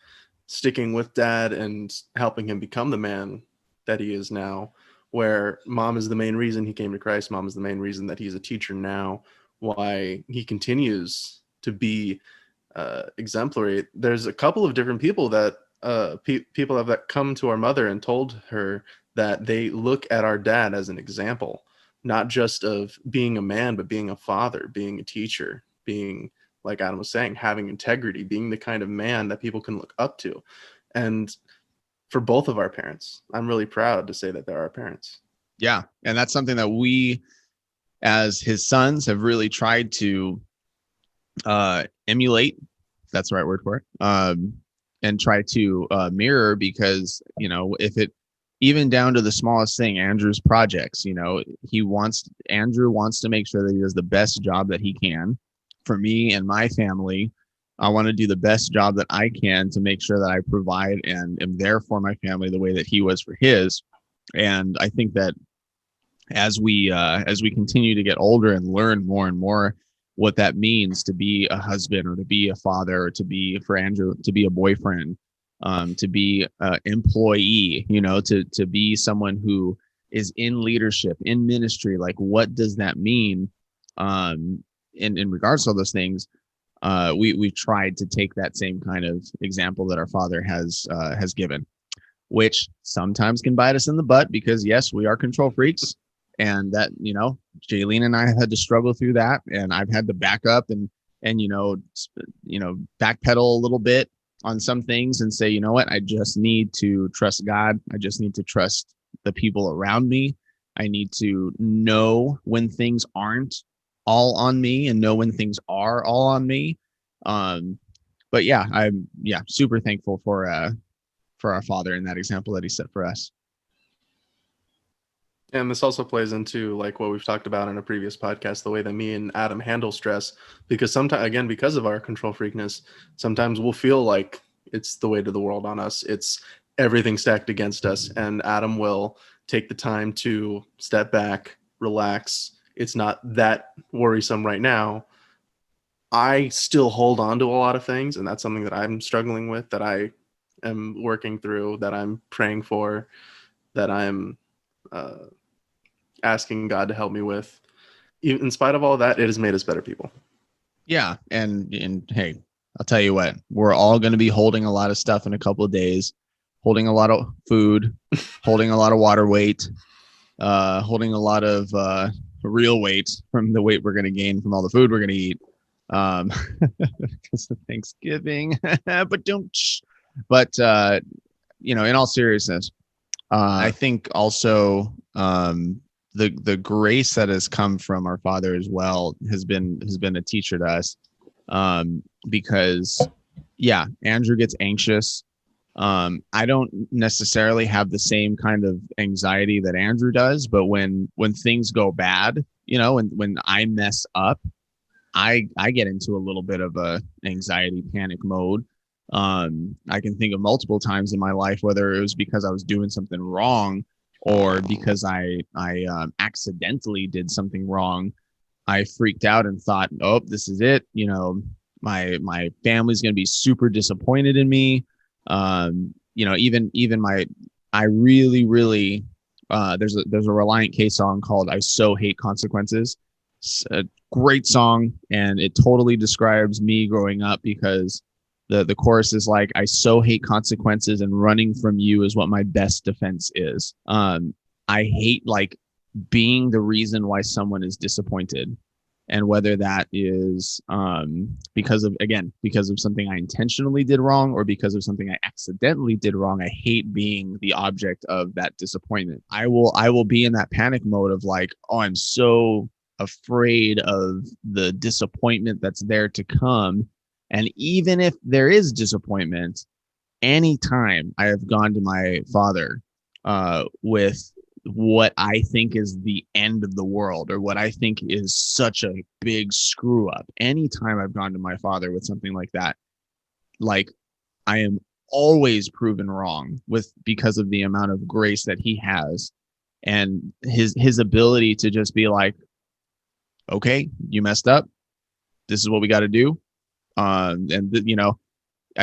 sticking with dad and helping him become the man that he is now, where mom is the main reason he came to Christ. Mom is the main reason that he's a teacher now, why he continues to be exemplary. There's a couple of different people that people have that come to our mother and told her that they look at our dad as an example, not just of being a man, but being a father, being a teacher, being, like Adam was saying, having integrity, being the kind of man that people can look up to. And for both of our parents, I'm really proud to say that they're our parents. Yeah. And that's something that we, as his sons, have really tried to emulate, if that's the right word for it, and try to mirror, because, if it, even down to the smallest thing, Andrew's projects, Andrew wants to make sure that he does the best job that he can. For me and my family, I want to do the best job that I can to make sure that I provide and am there for my family the way that he was for his. And I think that as we continue to get older and learn more and more what that means to be a husband, or to be a father, or to be, for Andrew, to be a boyfriend, to be an employee, to be someone who is in leadership, in ministry. Like, what does that mean? In regards to all those things, we've tried to take that same kind of example that our father has given, which sometimes can bite us in the butt, because yes, we are control freaks. And that, Jaylene and I have had to struggle through that, and I've had to back up and backpedal a little bit on some things and say, you know what, I just need to trust God. I just need to trust the people around me. I need to know when things aren't all on me and know when things are all on me. But yeah, I'm super thankful for our father and that example that he set for us. And this also plays into, like, what we've talked about in a previous podcast, the way that me and Adam handle stress, because sometimes, again, because of our control freakness, sometimes we'll feel like it's the weight of the world on us. It's everything stacked against us. And Adam will take the time to step back, relax. It's not that worrisome right now. I still hold on to a lot of things, and that's something that I'm struggling with, that I am working through, that I'm praying for, that I'm asking God to help me with. In spite of all that, it has made us better people. Yeah. And hey, I'll tell you what, we're all going to be holding a lot of stuff in a couple of days, holding a lot of food, holding a lot of water weight, holding a lot of real weight from the weight we're going to gain from all the food we're going to eat. Because of Thanksgiving, but in all seriousness, I think also the grace that has come from our father as well has been a teacher to us, because Andrew gets anxious. I don't necessarily have the same kind of anxiety that Andrew does, but when things go bad, when I mess up, I get into a little bit of a anxiety panic mode. I can think of multiple times in my life, whether it was because I was doing something wrong or because I accidentally did something wrong. I freaked out and thought, oh, this is it. my family's going to be super disappointed in me. Even I really there's a Reliant K song called I So Hate Consequences. It's a great song, and it totally describes me growing up, because the chorus is like, I so hate consequences, and running from you is what my best defense is. I hate like being the reason why someone is disappointed. And whether that is because of something I intentionally did wrong, or because of something I accidentally did wrong, I hate being the object of that disappointment. I will be in that panic mode of like, oh, I'm so afraid of the disappointment that's there to come. And even if there is disappointment, anytime I have gone to my father with what I think is the end of the world, or what I think is such a big screw up, anytime I've gone to my father with something like that, like, I am always proven wrong because of the amount of grace that he has, and his ability to just be like, okay, you messed up. This is what we got to do. I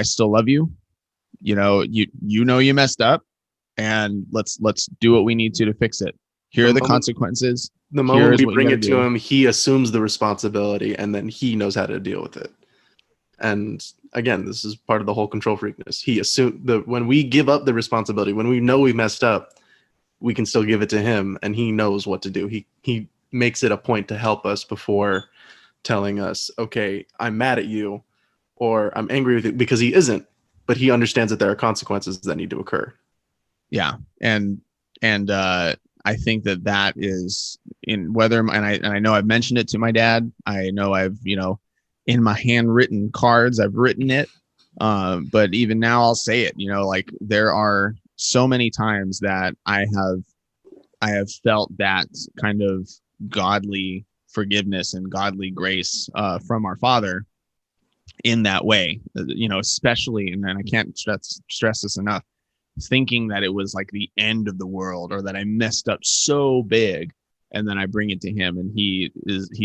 still love you. You messed up, and let's do what we need to fix it. Here are the consequences. The moment we bring it to him, he assumes the responsibility, and then he knows how to deal with it. And again, this is part of the whole control freakness. When we give up the responsibility, when we know we messed up, we can still give it to him, and he knows what to do. He makes it a point to help us before telling us, okay, I'm mad at you, or I'm angry with you, because he isn't, but he understands that there are consequences that need to occur. Yeah. And I think that is in whether, and I know I've mentioned it to my dad. I know I've, in my handwritten cards, I've written it. But even now I'll say it, like, there are so many times that I have felt that kind of godly forgiveness and godly grace from our Father in that way, especially, and I can't stress this enough, thinking that it was like the end of the world, or that I messed up so big, and then I bring it to him, and he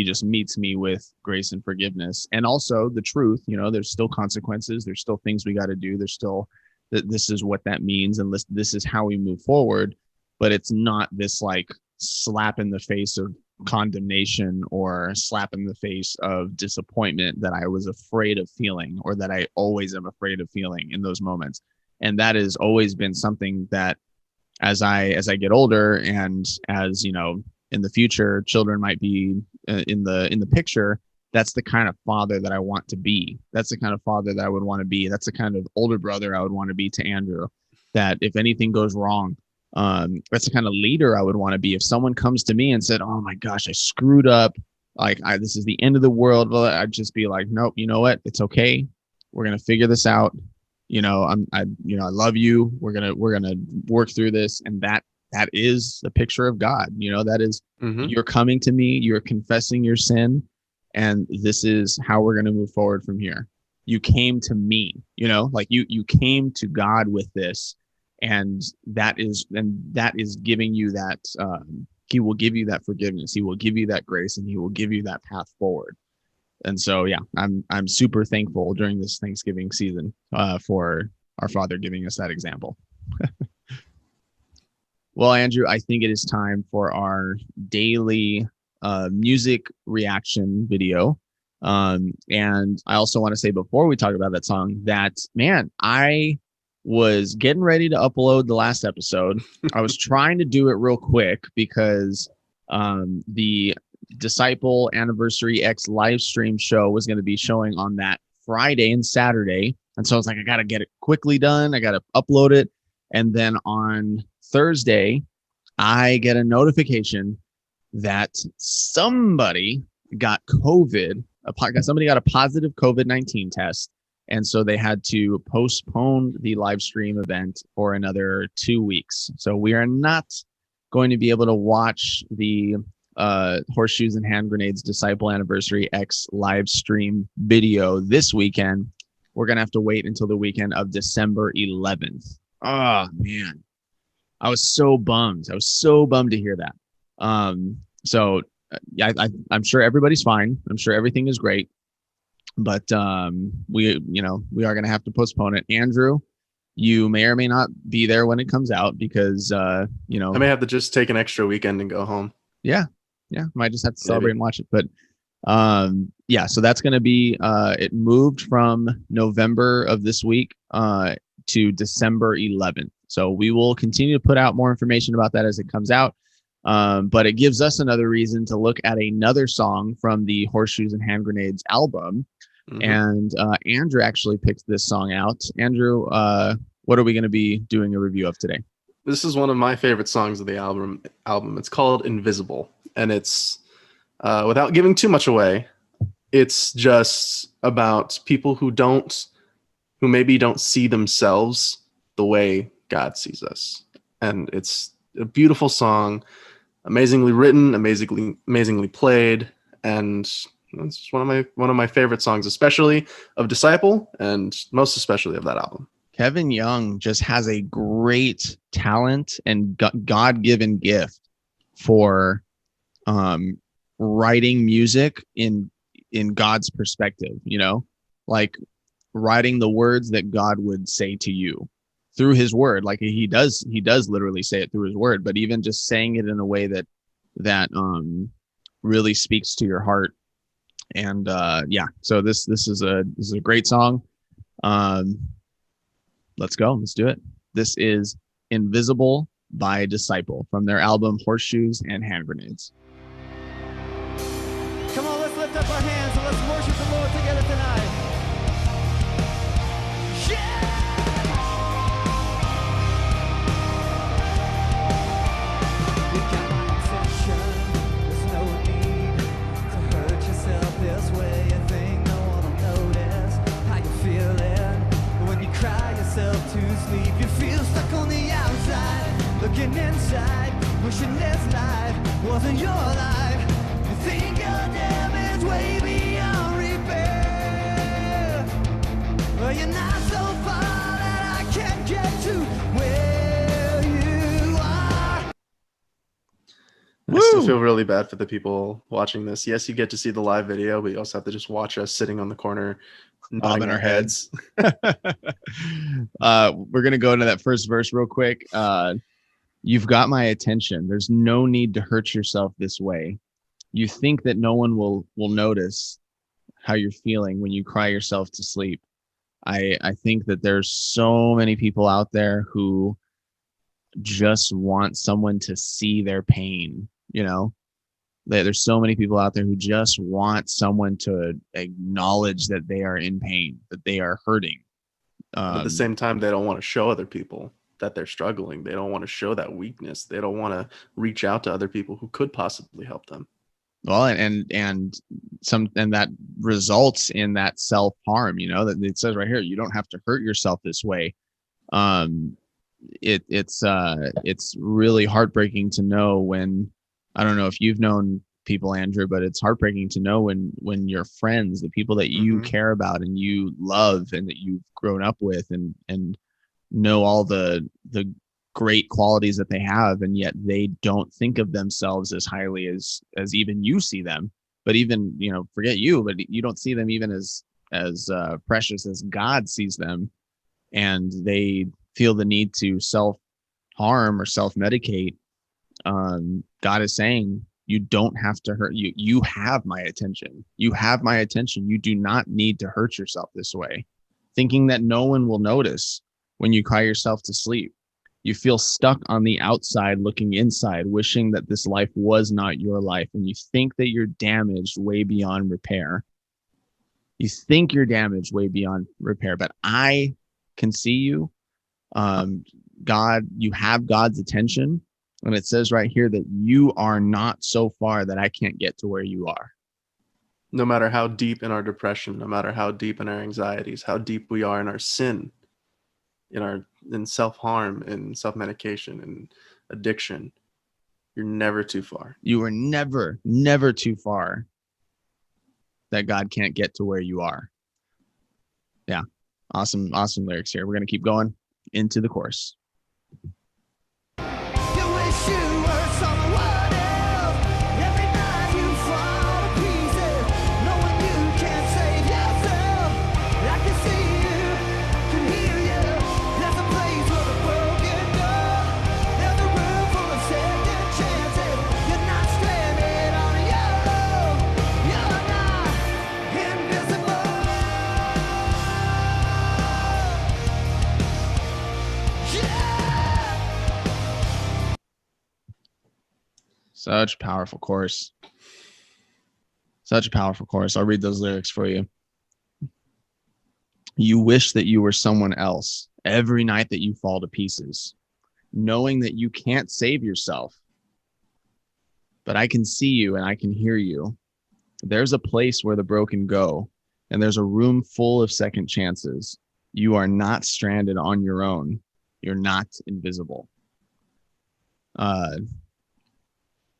just meets me with grace and forgiveness, and also the truth. There's still consequences, there's still things we got to do, there's still this is what that means, and this is how we move forward. But it's not this like slap in the face of condemnation, or slap in the face of disappointment that I was afraid of feeling, or that I always am afraid of feeling in those moments. And that has always been something that, as I get older, and as in the future, children might be in the picture, that's the kind of father that I want to be. That's the kind of father that I would want to be. That's the kind of older brother I would want to be to Andrew. That if anything goes wrong, that's the kind of leader I would want to be. If someone comes to me and said, "Oh my gosh, I screwed up. This is the end of the world," well, I'd just be like, "Nope. You know what? It's okay. We're gonna figure this out. I love you. We're gonna work through this." And that is a picture of God. That is, you're coming to me, you're confessing your sin, and this is how we're gonna move forward from here. You came to me, like you came to God with this, and that is giving you that. He will give you that forgiveness. He will give you that grace, and he will give you that path forward. And so, yeah, I'm super thankful during this Thanksgiving season for our Father giving us that example. Well, Andrew, I think it is time for our daily music reaction video. And I also want to say, before we talk about that song, that, man, I was getting ready to upload the last episode. I was trying to do it real quick because the Disciple Anniversary X live stream show was going to be showing on that Friday and Saturday. And so I was like, I got to get it quickly done. I got to upload it. And then on Thursday, I get a notification that somebody got COVID. Somebody got a positive COVID-19 test. And so they had to postpone the live stream event for another 2 weeks. So we are not going to be able to watch the Horseshoes and Hand Grenades Disciple Anniversary X live stream video this weekend. We're going to have to wait until the weekend of December 11th. Oh, man. I was so bummed. I was so bummed to hear that. I'm sure everybody's fine. I'm sure everything is great. but we are going to have to postpone it. Andrew, you may or may not be there when it comes out because I may have to just take an extra weekend and go home. Yeah, might just have to celebrate and watch it. But so that's going to be it moved from November of this week to December 11th. So we will continue to put out more information about that as it comes out. But it gives us another reason to look at another song from the Horseshoes and Hand Grenades album. And Andrew actually picked this song out. Andrew, what are we going to be doing a review of today? This is one of my favorite songs of the album. It's called Invisible, and it's without giving too much away, it's just about people who maybe don't see themselves the way God sees us. And it's a beautiful song, amazingly written, amazingly played, and it's one of my favorite songs, especially of Disciple, and most especially of that album. Kevin Young just has a great talent and God-given gift for writing music in God's perspective, like writing the words that God would say to you through his word. Like he does literally say it through his word, but even just saying it in a way that really speaks to your heart. And so this is a great song. Let's go. Let's do it. This is Invisible by Disciple from their album Horseshoes and Hand Grenades. Come on, let's lift up our hands and let's worship the Lord together tonight. Yeah! You got my attention. There's no need to hurt yourself this way. You think no one will notice how you're feeling. When you cry yourself to sleep, you feel stuck on the outside, looking inside, wishing this life wasn't your life. You think you're damaged way beyond repair. Well, you're not so far that I can't get to where you are. I still feel really bad for the people watching this. Yes, you get to see the live video, but you also have to just watch us sitting on the corner nodding our heads. We're gonna go into that first verse real quick. You've got my attention. There's no need to hurt yourself this way. You think that no one will notice how you're feeling when you cry yourself to sleep. I think that there's so many people out there who just want someone to see their pain. There's so many people out there who just want someone to acknowledge that they are in pain, that they are hurting. At the same time, they don't want to show other people that they're struggling. They don't want to show that weakness. They don't want to reach out to other people who could possibly help them. Well, and that results in that self-harm, that it says right here, you don't have to hurt yourself this way. It's really heartbreaking to know when, I don't know if you've known people, Andrew, but it's heartbreaking to know when your friends, the people that you care about and you love and that you've grown up with and know all the great qualities that they have, and yet they don't think of themselves as highly as even you see them. But even, forget you, but you don't see them even as precious as God sees them, and they feel the need to self-harm or self-medicate. God is saying, you don't have to hurt you. You have my attention. You have my attention. You do not need to hurt yourself this way, thinking that no one will notice when you cry yourself to sleep. You feel stuck on the outside looking inside, wishing that this life was not your life. And you think that you're damaged way beyond repair. You think you're damaged way beyond repair, but I can see you. God, you have God's attention. And it says right here that you are not so far that I can't get to where you are. No matter how deep in our depression, no matter how deep in our anxieties, how deep we are in our sin, in self-harm, in self-medication, and addiction, you're never too far. You are never too far that God can't get to where you are. Yeah. Awesome lyrics here. We're going to keep going into the chorus. Every night you fall to pieces, knowing you can't save yourself. Such a powerful chorus. Such a powerful chorus. I'll read those lyrics for you. You wish that you were someone else every night that you fall to pieces, knowing that you can't save yourself. But I can see you and I can hear you. There's a place where the broken go, and there's a room full of second chances. You are not stranded on your own. You're not invisible.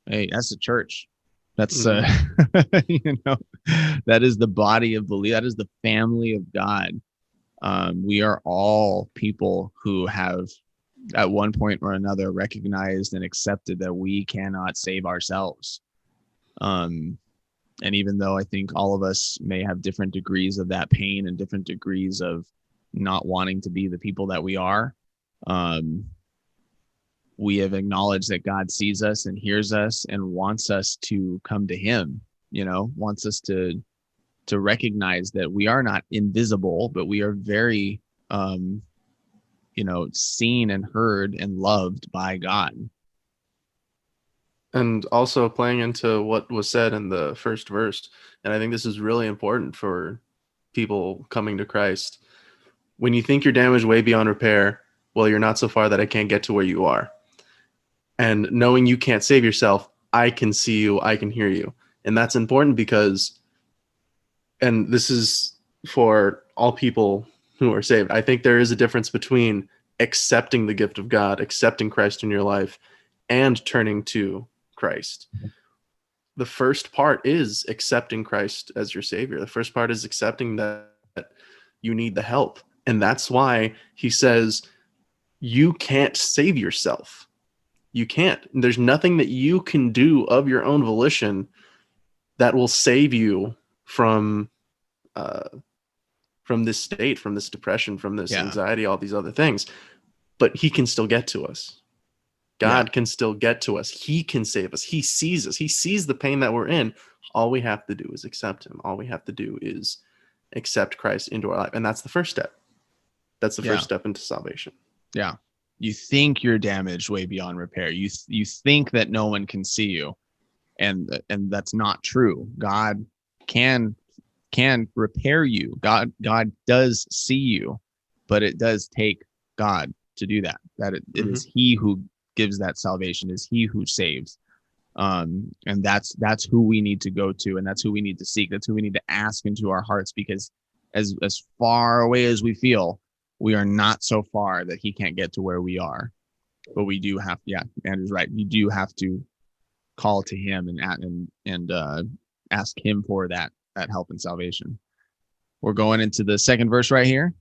Hey, that's the church. That's you know, that is the body of belief. That is the family of God. We are all people who have at one point or another recognized and accepted that we cannot save ourselves. And even though I think all of us may have different degrees of that pain and different degrees of not wanting to be the people that we are, we have acknowledged that God sees us and hears us and wants us to come to him, you know, wants us to recognize that we are not invisible, but we are very, you know, seen and heard and loved by God. And also playing into what was said in the first verse, and I think this is really important for people coming to Christ. When you think you're damaged way beyond repair, well, you're not so far that I can't get to where you are. And knowing you can't save yourself, I can see you, I can hear you. And that's important because, and this is for all people who are saved, I think there is a difference between accepting the gift of God, accepting Christ in your life, and turning to Christ. The first part is accepting Christ as your Savior. The first part is accepting that you need the help. And that's why he says, you can't save yourself. You can't. There's nothing that you can do of your own volition that will save you from this state, from this depression, from this anxiety, all these other things. But he can still get to us. God can still get to us. He can save us. He sees us. He sees the pain that we're in. All we have to do is accept him. All we have to do is accept Christ into our life. And that's the first step. That's the first step into salvation. Yeah. You think you're damaged way beyond repair. You think that no one can see you, and that's not true. God can repair you. God does see you, but it does take God to do that. That it is he who gives that salvation, is he who saves. And that's who we need to go to, and that's who we need to seek. That's who we need to ask into our hearts, because as far away as we feel, we are not so far that he can't get to where we are. But we do have, Andrew's right. You do have to call to him and ask him for that help and salvation. We're going into the second verse right here.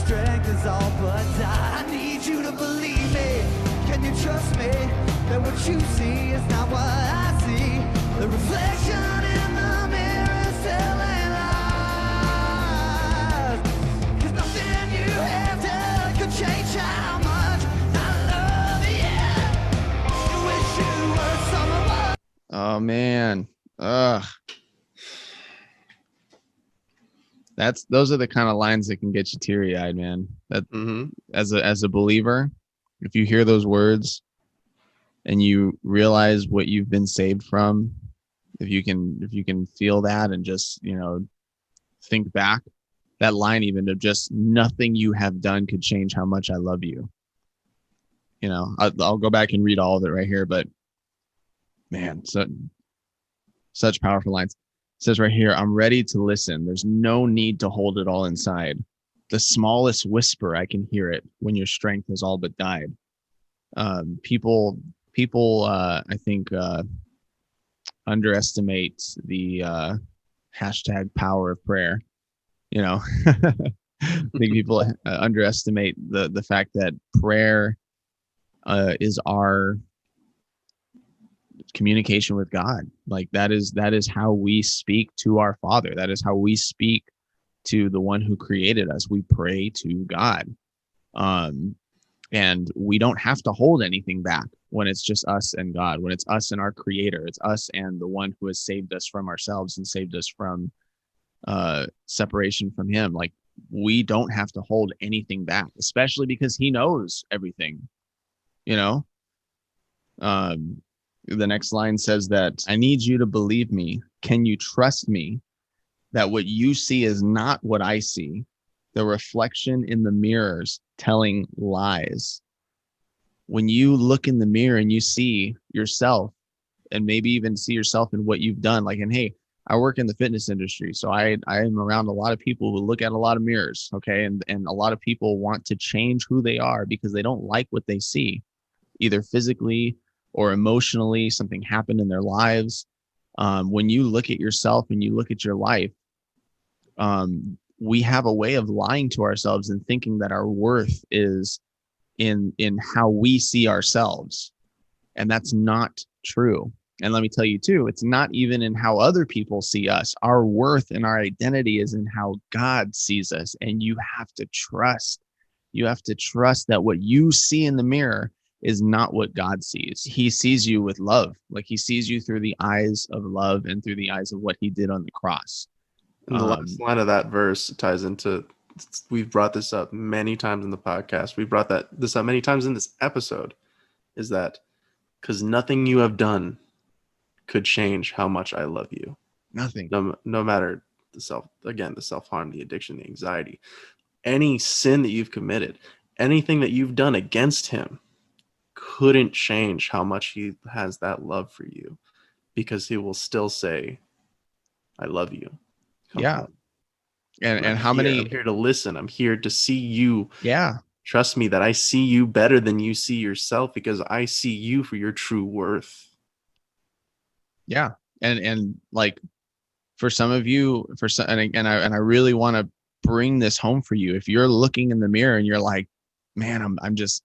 Strength is all but I need you to believe me. Can you trust me that what you see is not what I see? The reflection in the mirror is telling lies. 'Cause nothing you have done could change how much I love you. You wish you were someone. Oh man. Ugh. Those are the kind of lines that can get you teary-eyed, man. That as a believer, if you hear those words and you realize what you've been saved from, if you can feel that and just, you know, think back, that line even of just nothing you have done could change how much I love you. You know, I'll go back and read all of it right here, but man, such powerful lines. It says right here, I'm ready to listen. There's no need to hold it all inside. The smallest whisper, I can hear it when your strength has all but died. People, I think, underestimate the hashtag power of prayer. You know, I think people underestimate the fact that prayer is our communication with God. Like that is how we speak to our Father. That is how we speak to the one who created us. We pray to God. And we don't have to hold anything back when it's just us and God, when it's us and our creator, it's us and the one who has saved us from ourselves and saved us from separation from him. Like, we don't have to hold anything back, especially because he knows everything, you know? The next line says that I need you to believe me. Can you trust me that what you see is not what I see? The reflection in the mirrors telling lies. When you look in the mirror and you see yourself, and maybe even see yourself in what you've done, like, and hey, I work in the fitness industry, so I am around a lot of people who look at a lot of mirrors, okay? And a lot of people want to change who they are because they don't like what they see, either physically or emotionally. Something happened in their lives. When you look at yourself and you look at your life, we have a way of lying to ourselves and thinking that our worth is in how we see ourselves. And that's not true. And let me tell you too, it's not even in how other people see us. Our worth and our identity is in how God sees us. And you have to trust that what you see in the mirror is not what God sees. He sees you with love. Like, he sees you through the eyes of love and through the eyes of what he did on the cross. And the last line of that verse ties into, we've brought this up many times in the podcast. We brought this up many times in this episode, is that because nothing you have done could change how much I love you. Nothing. No matter the self-harm, the addiction, the anxiety, any sin that you've committed, anything that you've done against him couldn't change how much he has that love for you, because he will still say, I love you. Come home. And how many? I'm here to listen. I'm here to see you. Yeah. Trust me that I see you better than you see yourself, because I see you for your true worth. Yeah. And like, for some of you, and I really want to bring this home for you. If you're looking in the mirror and you're like, man, I'm just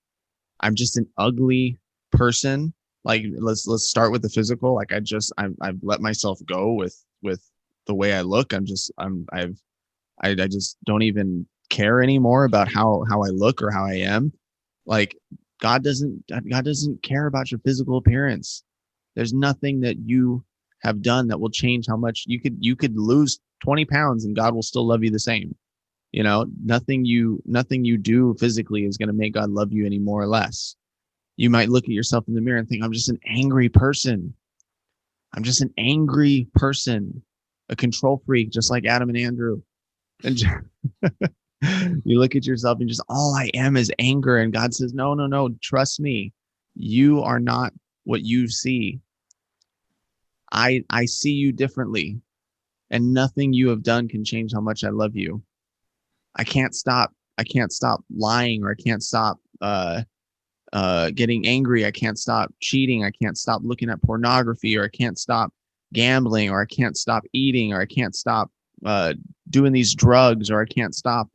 an ugly person. Like, let's start with the physical. Like, I've let myself go with the way I look. I just don't even care anymore about how I look or how I am. Like, God doesn't care about your physical appearance. There's nothing that you have done that will change how much you could lose 20 pounds and God will still love you the same. You know, nothing you do physically is going to make God love you any more or less. You might look at yourself in the mirror and think, I'm just an angry person. I'm just an angry person, a control freak, just like Adam and Andrew. And you look at yourself and just, all I am is anger. And God says, no, trust me. You are not what you see. I see you differently, and nothing you have done can change how much I love you. I can't stop lying, or I can't stop getting angry. I can't stop cheating. I can't stop looking at pornography, or I can't stop gambling, or I can't stop eating, or I can't stop doing these drugs, or I can't stop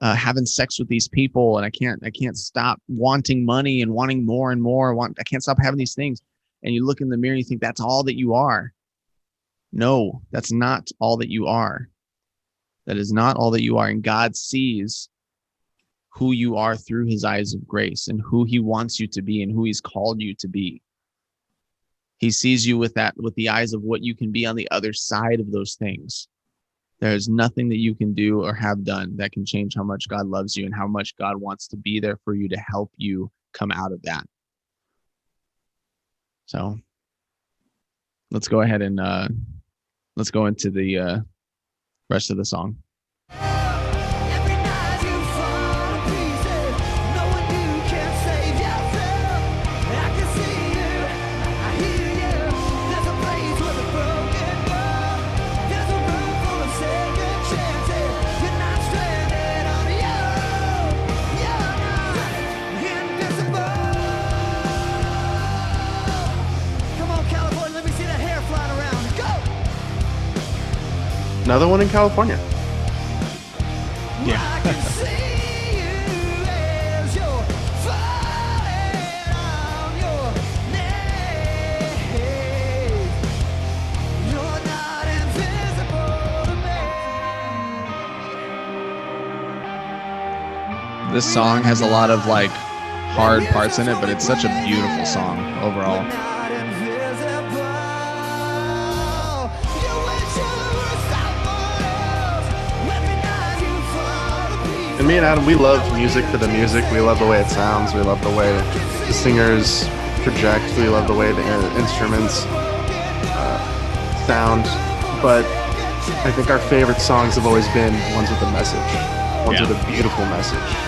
having sex with these people, and I can't stop wanting money and wanting more and more. I can't stop having these things. And you look in the mirror and you think that's all that you are. No, that's not all that you are. That is not all that you are. And God sees who you are through his eyes of grace, and who he wants you to be, and who he's called you to be. He sees you with the eyes of what you can be on the other side of those things. There's nothing that you can do or have done that can change how much God loves you and how much God wants to be there for you to help you come out of that. So let's go ahead and let's go into the rest of the song. Every night you fall to pieces, knowing you can't save yourself. I can see you, I hear you. There's a place where the broken go. There's a room full of second chances. You're not stranded on your own. You're not invisible. Come on, California, let me see that hair flying around. Go! Another one in California. Yeah. I can see you as you're falling on your knees. You're not invisible to me. This song has a lot of like hard parts in it, but it's such a beautiful song overall. And me and Adam, we love music for the music. We love the way it sounds. We love the way the singers project. We love the way the instruments sound. But I think our favorite songs have always been ones with a message, ones with a beautiful message.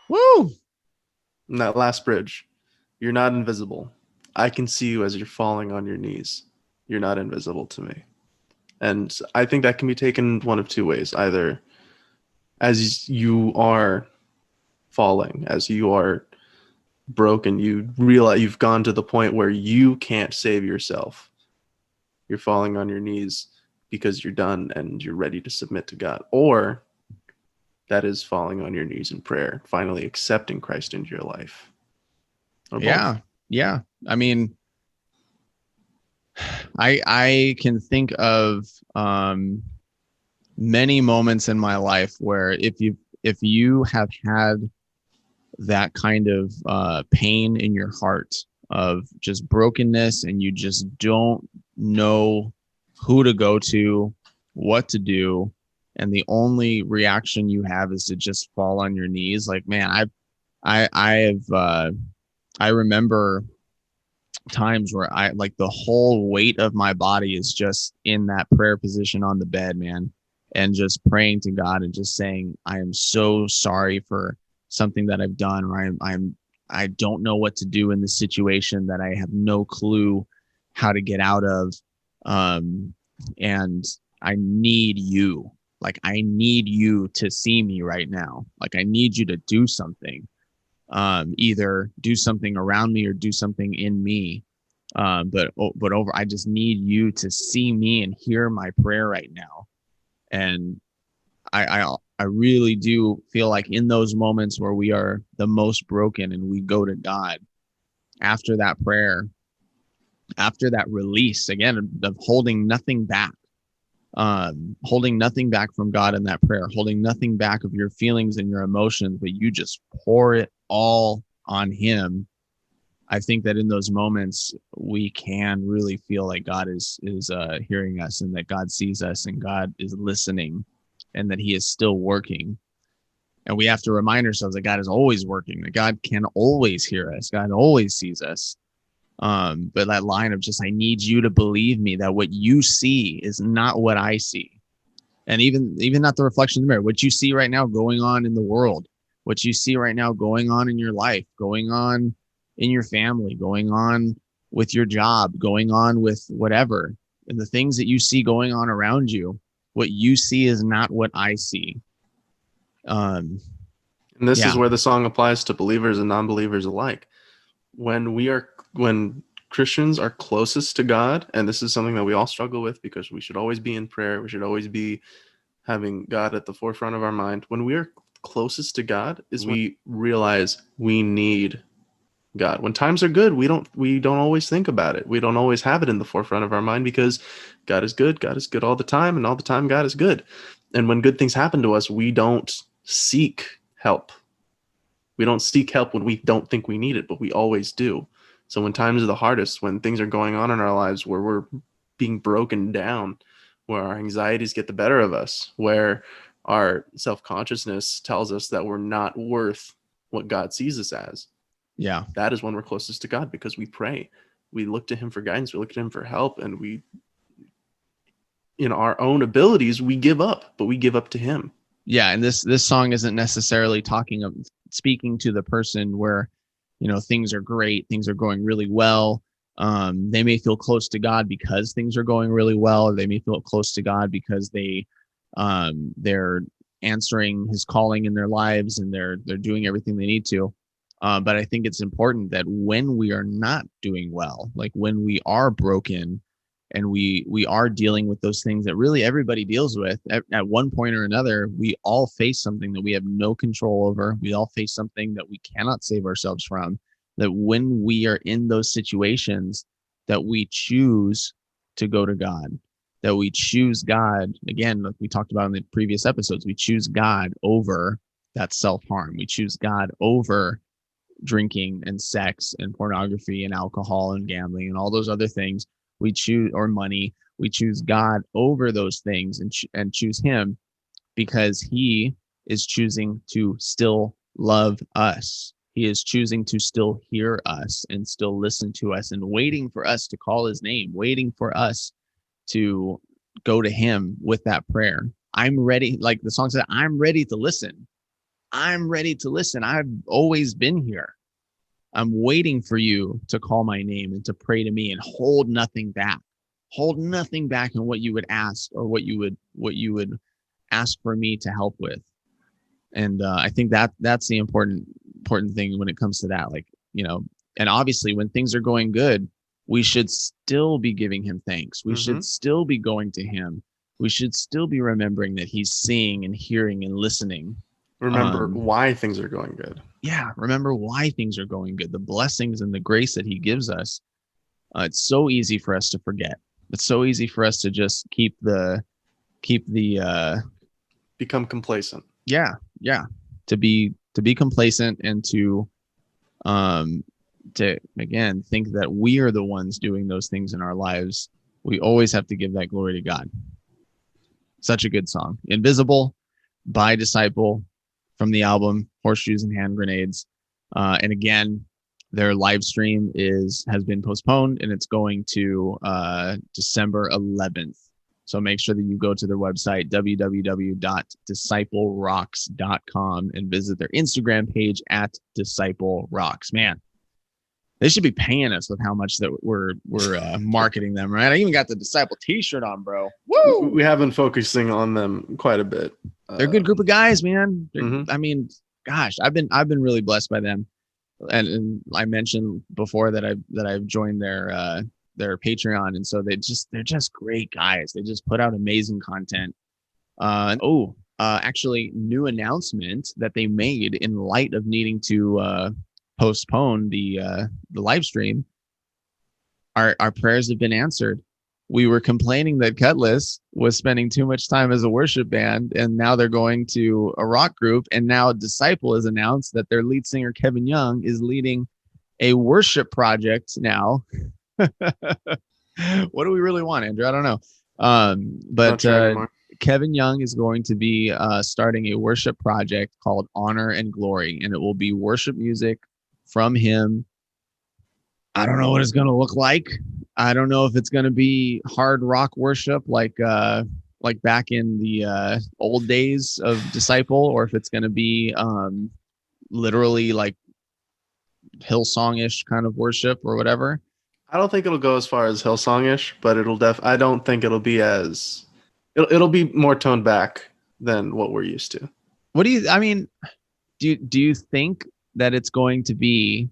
Woo! And that last bridge, you're not invisible. I can see you as you're falling on your knees. You're not invisible to me. And I think that can be taken one of two ways. Either as you are falling, as you are broken, you realize you've gone to the point where you can't save yourself. You're falling on your knees because you're done and you're ready to submit to God. Or that is falling on your knees in prayer, finally accepting Christ into your life. Yeah. I mean, I can think of many moments in my life where if you have had that kind of pain in your heart of just brokenness and you just don't know who to go to, what to do, and the only reaction you have is to just fall on your knees. Like, man, I remember times where I like the whole weight of my body is just in that prayer position on the bed, man, and just praying to God and just saying, I am so sorry for something that I've done, or I don't know what to do in this situation that I have no clue how to get out of. And I need you. Like, I need you to see me right now. Like, I need you to do something, either do something around me or do something in me. But I just need you to see me and hear my prayer right now. And I really do feel like in those moments where we are the most broken and we go to God after that prayer, after that release again of holding nothing back, from God in that prayer, holding nothing back of your feelings and your emotions, but you just pour it all on Him. I think that in those moments we can really feel like God is hearing us, and that God sees us, and God is listening, and that He is still working. And we have to remind ourselves that God is always working, that God can always hear us, God always sees us. But that line of just, I need you to believe me that what you see is not what I see. And even not the reflection in the mirror, what you see right now going on in the world, what you see right now going on in your life, going on in your family, going on with your job, going on with whatever, and the things that you see going on around you, what you see is not what I see. And this is where the song applies to believers and non-believers alike. When Christians are closest to God, and this is something that we all struggle with because we should always be in prayer, we should always be having God at the forefront of our mind. When we are closest to God is when we realize we need God. When times are good, we don't always think about it. We don't always have it in the forefront of our mind because God is good. God is good all the time, and all the time God is good. And when good things happen to us, we don't seek help. We don't seek help when we don't think we need it, but we always do. So when times are the hardest, when things are going on in our lives where we're being broken down, where our anxieties get the better of us, where our self-consciousness tells us that we're not worth what God sees us as, that is when we're closest to God, because we pray. We look to Him for guidance. We look to Him for help. And we, in our own abilities, we give up, but we give up to Him. Yeah. And this song isn't necessarily speaking to the person where, things are great, things are going really well, They may feel close to God because things are going really well, or they may feel close to God because they're answering his calling in their lives and they're doing everything they need to. But I think it's important that when we are not doing well, like when we are broken and we are dealing with those things that really everybody deals with at one point or another, we all face something that we have no control over. We all face something that we cannot save ourselves from. That when we are in those situations, that we choose to go to God, that we choose God. Again, like we talked about in the previous episodes, we choose God over that self-harm. We choose God over drinking and sex and pornography and alcohol and gambling and all those other things. We choose, or money. We choose God over those things and choose him because he is choosing to still love us. He is choosing to still hear us and still listen to us and waiting for us to call his name, waiting for us to go to him with that prayer. I'm ready. Like the song said, I'm ready to listen. I'm ready to listen. I've always been here. I'm waiting for you to call my name and to pray to me and hold nothing back. Hold nothing back in what you would ask or what you would ask for me to help with. And I think that's the important thing when it comes to that. Like, you know, and obviously when things are going good, we should still be giving him thanks. We should still be going to him. We should still be remembering that he's seeing and hearing and listening. Remember why things are going good. Yeah, remember why things are going good. The blessings and the grace that he gives us. It's so easy for us to forget. It's so easy for us to just keep the become complacent. Yeah. To be complacent and to again think that we are the ones doing those things in our lives. We always have to give that glory to God. Such a good song. Invisible by Disciple from the album Horseshoes and Hand Grenades. And again, their live stream has been postponed and it's going to December 11th. So make sure that you go to their website, www.disciplerocks.com, and visit their Instagram page at Disciple Rocks. Man, they should be paying us with how much that we're marketing them, right? I even got the Disciple t-shirt on, bro. Woo! We have been focusing on them quite a bit. They're a good group of guys, man. I mean, gosh, I've been really blessed by them. And I mentioned before that I've joined their Patreon, and so they're just great guys. They just put out amazing content. Actually, new announcement that they made in light of needing to postpone the live stream. Our prayers have been answered. We were complaining that Cutlass was spending too much time as a worship band, and now they're going to a rock group. And now Disciple has announced that their lead singer Kevin Young is leading a worship project now. What do we really want, Andrew? I don't know. But Kevin Young is going to be starting a worship project called Honor and Glory, and it will be worship music from him. I don't know what it's going to look like. I don't know if it's going to be hard rock worship like back in the old days of Disciple, or if it's going to be literally like Hillsong-ish kind of worship or whatever. I don't think it'll go as far as Hillsong-ish, but I don't think it'll be as it'll be more toned back than what we're used to. Do you think that it's going to be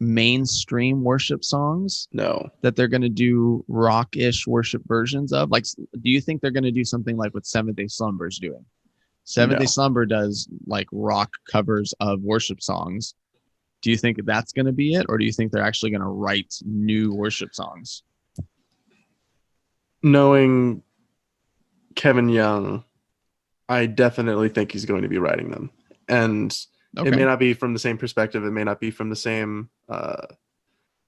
mainstream worship songs? No. That they're going to do rock-ish worship versions of? Like, do you think they're going to do something like what Seventh-day Slumber's doing? Seventh-day Slumber does like rock covers of worship songs. Do you think that's going to be it? Or do you think they're actually going to write new worship songs? Knowing Kevin Young, I definitely think he's going to be writing them. And it may not be from the same perspective. It may not be from the same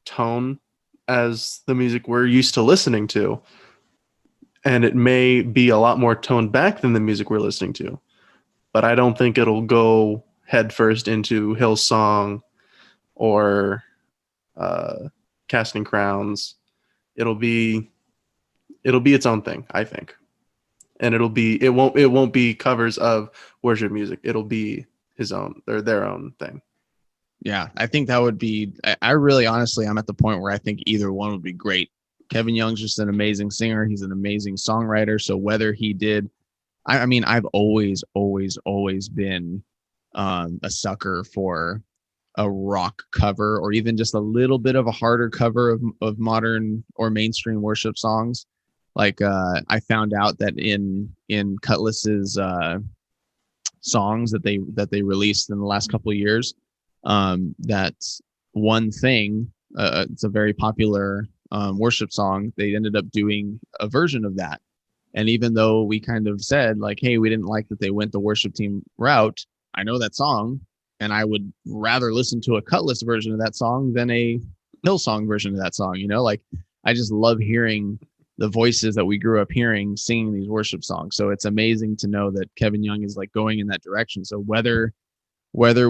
tone as the music we're used to listening to. And it may be a lot more toned back than the music we're listening to. But I don't think it'll go headfirst into Hillsong or Casting Crowns. It'll be its own thing, I think. And it won't be covers of worship music. It'll be his own or their own thing. Yeah, I think that would be. I really, honestly, I'm at the point where I think either one would be great. Kevin Young's just an amazing singer. He's an amazing songwriter. So whether he did, I mean, I've always been a sucker for a rock cover or even just a little bit of a harder cover of modern or mainstream worship songs. Like I found out that in Cutlass's songs that they released in the last couple of years, that One Thing, it's a very popular worship song. They ended up doing a version of that. And even though we kind of said like, hey, we didn't like that they went the worship team route, I know that song, and I would rather listen to a Cutlass version of that song than a Hillsong version of that song. You know, like I just love hearing the voices that we grew up hearing singing these worship songs. So it's amazing to know that Kevin Young is like going in that direction. So whether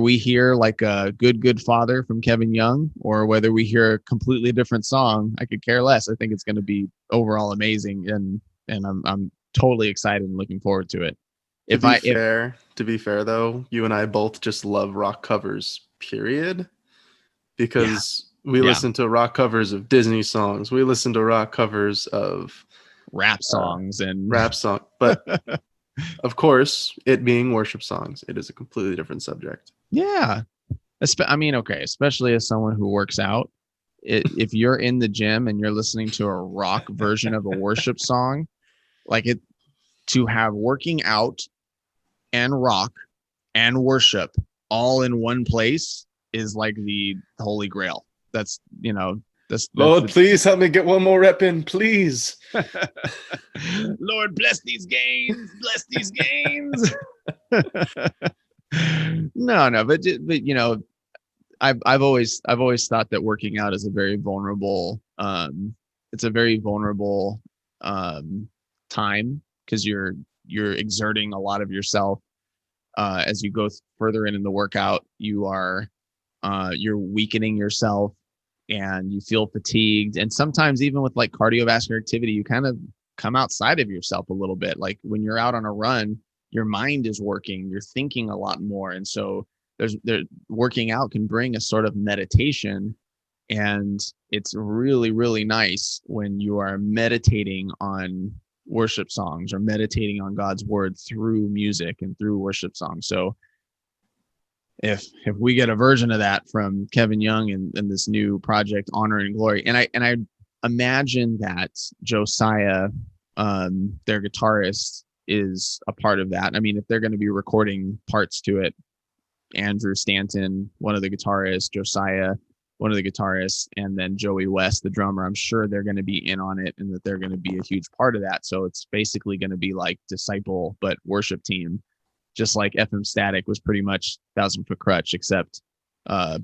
we hear like a good father from Kevin Young or whether we hear a completely different song, I could care less. I think it's going to be overall amazing, and I'm totally excited and looking forward to it. To be fair though, you and I both just love rock covers, period. Because we listen to rock covers of Disney songs. We listen to rock covers of rap songs but of course, it being worship songs, it is a completely different subject. Yeah. I mean, okay, especially as someone who works out, if you're in the gym and you're listening to a rock version of a worship song, like it, to have working out and rock and worship all in one place is like the holy grail. That's, you know, that's Lord, please help me get one more rep in, please. Lord, bless these games. Bless these games. No, but you know, I've always thought that working out is a very vulnerable. It's a very vulnerable time because you're exerting a lot of yourself. As you go further in the workout, you're weakening yourself. And you feel fatigued. And sometimes even with like cardiovascular activity, you kind of come outside of yourself a little bit. Like when you're out on a run, your mind is working, you're thinking a lot more. And so working out can bring a sort of meditation. And it's really, really nice when you are meditating on worship songs or meditating on God's word through music and through worship songs. So if we get a version of that from Kevin Young and this new project, Honor and Glory, and I imagine that Josiah, their guitarist, is a part of that. I mean, if they're going to be recording parts to it, Andrew Stanton, one of the guitarists, Josiah, one of the guitarists, and then Joey West, the drummer, I'm sure they're going to be in on it and that they're going to be a huge part of that. So it's basically going to be like Disciple, but worship team. Just like FM Static was pretty much 1,000 Foot Crutch, except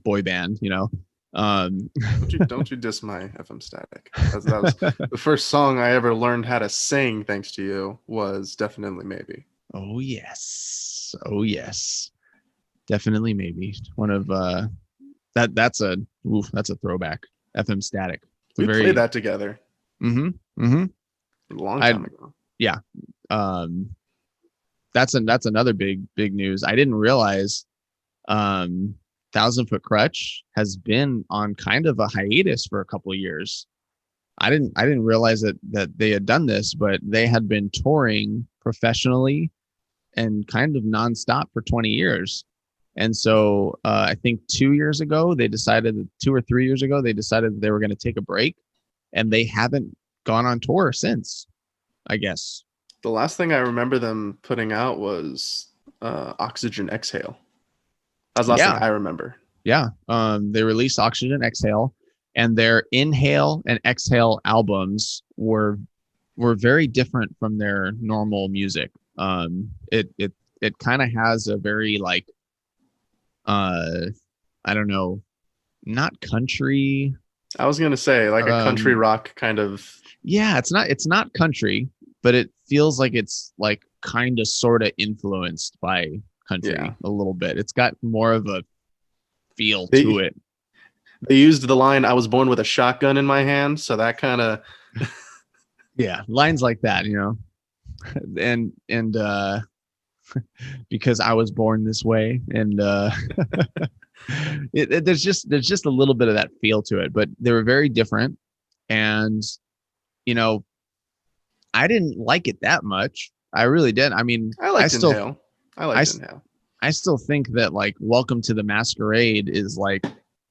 boy band, you know. Don't you diss my FM Static. That was the first song I ever learned how to sing, thanks to you, was Definitely Maybe. Oh yes, Definitely Maybe. One of that's a throwback. FM Static. We played that together. A long time ago. Yeah. That's another big news. I didn't realize 1,000 Foot Crutch has been on kind of a hiatus for a couple of years. I didn't realize that they had done this, but they had been touring professionally and kind of nonstop for 20 years. And so I think 2 or 3 years ago, they decided that they were going to take a break, and they haven't gone on tour since, I guess. The last thing I remember them putting out was Oxygen Exhale. That's the last thing I remember. Yeah. They released Oxygen Exhale, and their Inhale and Exhale albums were very different from their normal music. It kind of has a very like I don't know, not country. I was gonna say like a country rock kind of. Yeah, it's not country, but it feels like it's like kind of sort of influenced by country a little bit. It's got more of a feel to it. They used the line, "I was born with a shotgun in my hand," so that kind of lines like that, you know. And because I was born this way, and there's just a little bit of that feel to it, but they were very different. And you know, I didn't like it that much. I really did. I mean, I liked still Inhale. I liked Inhale. I still think that like Welcome to the Masquerade is like,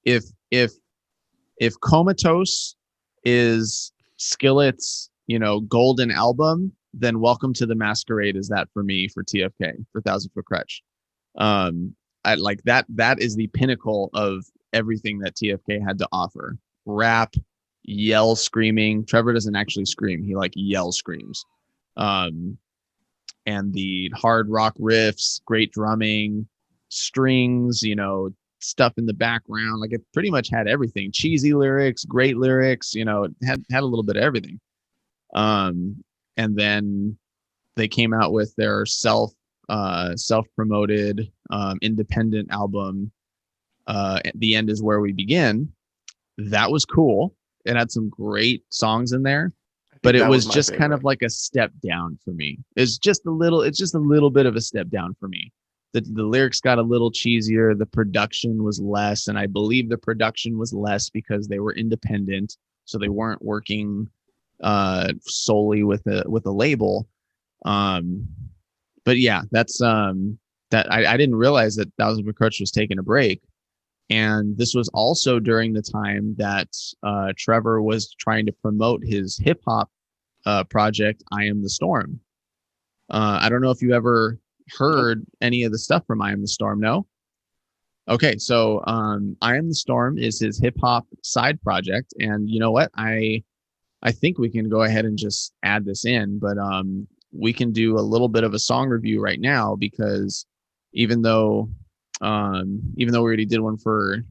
if Comatose is Skillet's, you know, golden album, then Welcome to the Masquerade is that for me, for TFK, for Thousand Foot Crutch. I like that is the pinnacle of everything that TFK had to offer. Rap, yell, screaming. Trevor doesn't actually scream, he like yell screams. And the hard rock riffs, great drumming, strings, you know, stuff in the background. Like it pretty much had everything. Cheesy lyrics, great lyrics, you know, it had a little bit of everything. And then they came out with their self-promoted independent album, The End Is Where We Begin. That was cool. It had some great songs in there, but it was just kind of like a step down for me. It's just a little bit of a step down for me. The lyrics got a little cheesier, the production was less, and I believe the production was less because they were independent, so they weren't working solely with a label. But yeah, that's that I didn't realize that Thousand Foot Crutch was taking a break. And this was also during the time that Trevor was trying to promote his hip hop project, I Am the Storm. I don't know if you ever heard any of the stuff from I Am the Storm. No? Okay, so I Am the Storm is his hip hop side project. And you know what? I think we can go ahead and just add this in, but we can do a little bit of a song review right now, because even though we already did one for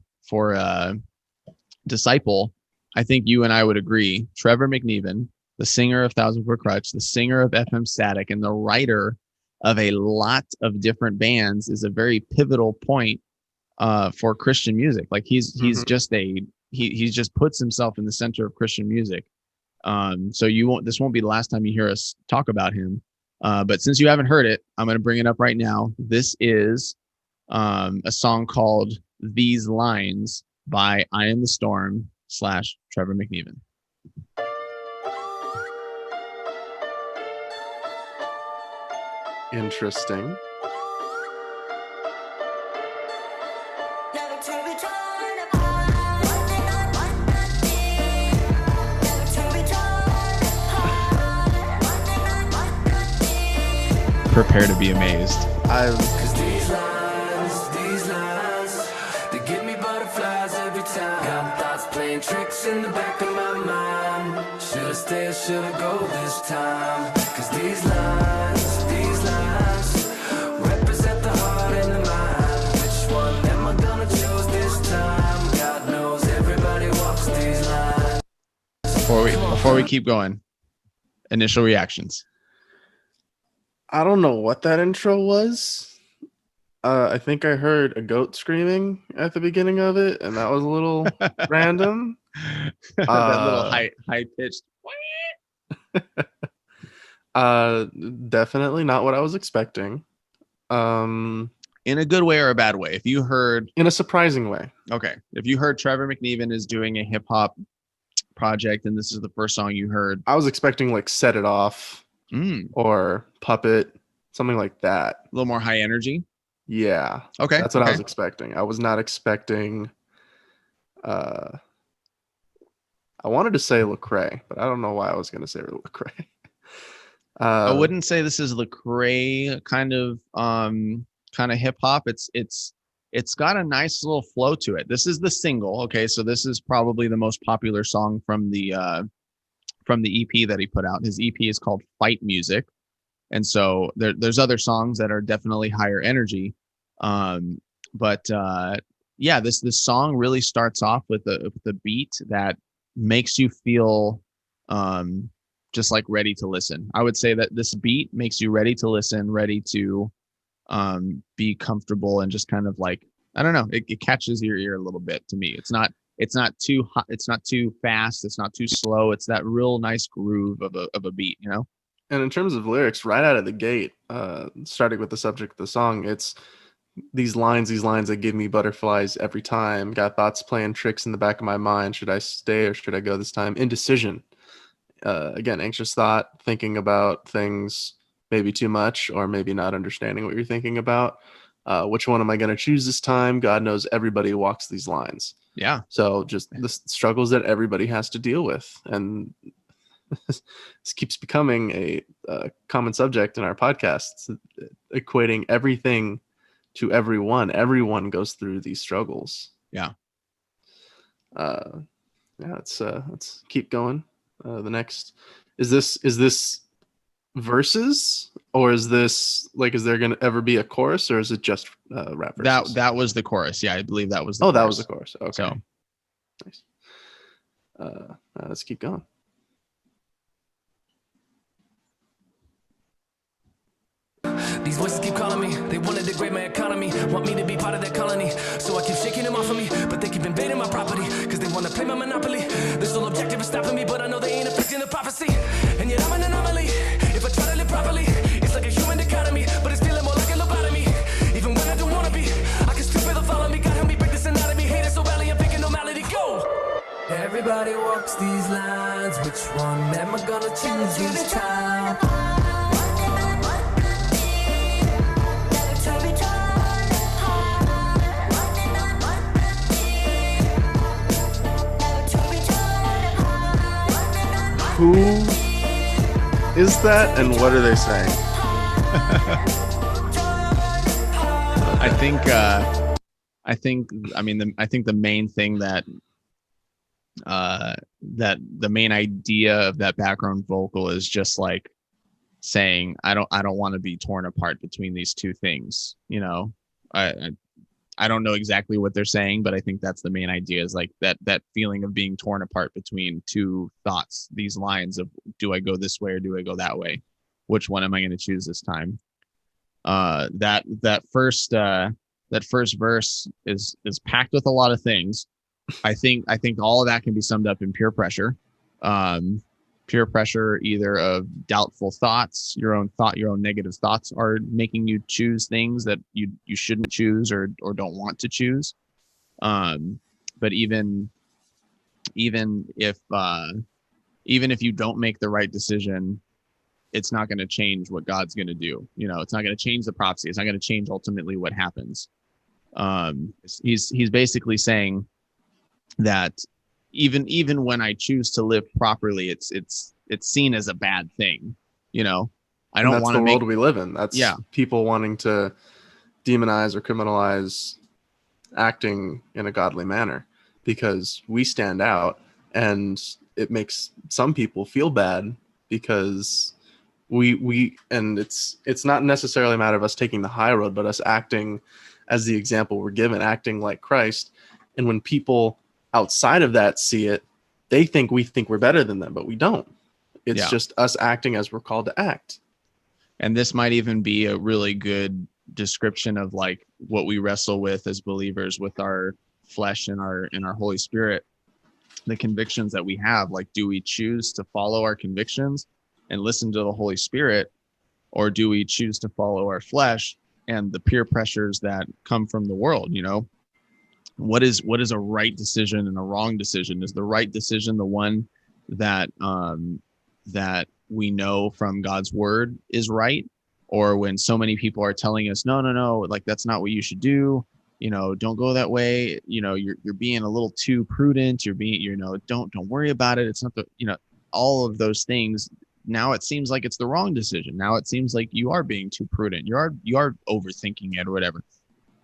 Disciple, I think you and I would agree Trevor McNevan, the singer of Thousand Foot Crutch, the singer of FM Static, and the writer of a lot of different bands, is a very pivotal point for Christian music. Like he's just he just puts himself in the center of Christian music. So this won't be the last time you hear us talk about him. But since you haven't heard it, I'm going to bring it up right now. This is a song called These Lines by I Am the Storm / Trevor McNevan. Interesting. Prepare to be amazed. Cause these lines, they give me butterflies every time. Got thoughts playing tricks in the back of my mind. Should I stay or should I go this time? Cause these lines represent the heart and the mind. Which one am I gonna choose this time? God knows everybody walks these lines. Before we keep going, initial reactions. I don't know what that intro was. I think I heard a goat screaming at the beginning of it, and that was a little random. That little high pitched. Definitely not what I was expecting. In a good way or a bad way? If you heard, in a surprising way. Okay, if you heard Trevor McNevan is doing a hip hop project, and this is the first song you heard, I was expecting like Set It Off. Or Puppet, something like that. A little more high energy. Yeah. Okay. That's what I was expecting. I was not expecting. I wanted to say Lecrae, but I don't know why I was going to say Lecrae. I wouldn't say this is Lecrae kind of hip hop. It's got a nice little flow to it. This is the single. Okay, so this is probably the most popular song from the EP that he put out. His EP is called Fight Music. And so there's other songs that are definitely higher energy. But this song really starts off with the beat that makes you feel just like ready to listen. I would say that this beat makes you ready to listen, ready to be comfortable, and just kind of like, I don't know, it catches your ear a little bit to me. It's not too hot, it's not too fast, it's not too slow. It's that real nice groove of a beat, you know? And in terms of lyrics, right out of the gate, starting with the subject of the song, it's these lines that give me butterflies every time. Got thoughts playing tricks in the back of my mind. Should I stay or should I go this time? Indecision. Again, anxious thought, thinking about things maybe too much or maybe not understanding what you're thinking about. Which one am I going to choose this time? God knows everybody walks these lines. Yeah. So just the struggles that everybody has to deal with. And this keeps becoming a common subject in our podcasts, equating everything to everyone. Everyone goes through these struggles. Yeah. Let's keep going. The next is this verses, or is this like, is there gonna ever be a chorus, or is it just rap verses? That was the chorus. Yeah, I believe that was the chorus. That was the chorus. Okay. So nice. Let's keep going. These voices keep calling me. They want to degrade my economy, want me to be part of their colony. So I keep shaking them off of me, but they keep invading my property, because they want to play my monopoly. Their sole objective is stopping me, but I know they ain't affecting the prophecy. And yet I'm an anomaly. If I try to live properly, it's like a human dichotomy, but it's feeling more like a lobotomy. Even when I don't want to be, I can still feel the follow me. God help me break this anatomy. Hate it so badly, I'm picking normality. Go! Everybody walks these lines. Which one am I gonna choose this time? Who is that, and what are they saying? I think the main thing that the main idea of that background vocal is just like saying, I don't want to be torn apart between these two things. You know, I don't know exactly what they're saying, but I think that's the main idea, is like that feeling of being torn apart between two thoughts, these lines of, do I go this way or do I go that way? Which one am I going to choose this time? That first verse is packed with a lot of things. I think all of that can be summed up in peer pressure. Peer pressure, either of doubtful thoughts, your own negative thoughts are making you choose things that you shouldn't choose or don't want to choose. But even if you don't make the right decision, it's not going to change what God's going to do. You know, it's not going to change the prophecy. It's not going to change ultimately what happens. He's basically saying that even when I choose to live properly, it's seen as a bad thing. You know, I don't want to make the world we live in. That's people wanting to demonize or criminalize acting in a godly manner, because we stand out, and it makes some people feel bad because and it's not necessarily a matter of us taking the high road, but us acting as the example we're given, acting like Christ. And when people outside of that see it, they think we're better than them, but we don't. It's just us acting as we're called to act. And this might even be a really good description of like what we wrestle with as believers, with our flesh and our Holy Spirit, the convictions that we have. Like, do we choose to follow our convictions and listen to the Holy Spirit, or do we choose to follow our flesh and the peer pressures that come from the world? You know, what is a right decision and a wrong decision? Is the right decision the one that we know from God's word is right? Or when so many people are telling us, no, like that's not what you should do. You know, don't go that way. You know, you're being a little too prudent. You're being, you know, don't worry about it. It's not the, you know, all of those things. Now it seems like it's the wrong decision. Now it seems like you are being too prudent. You are overthinking it or whatever.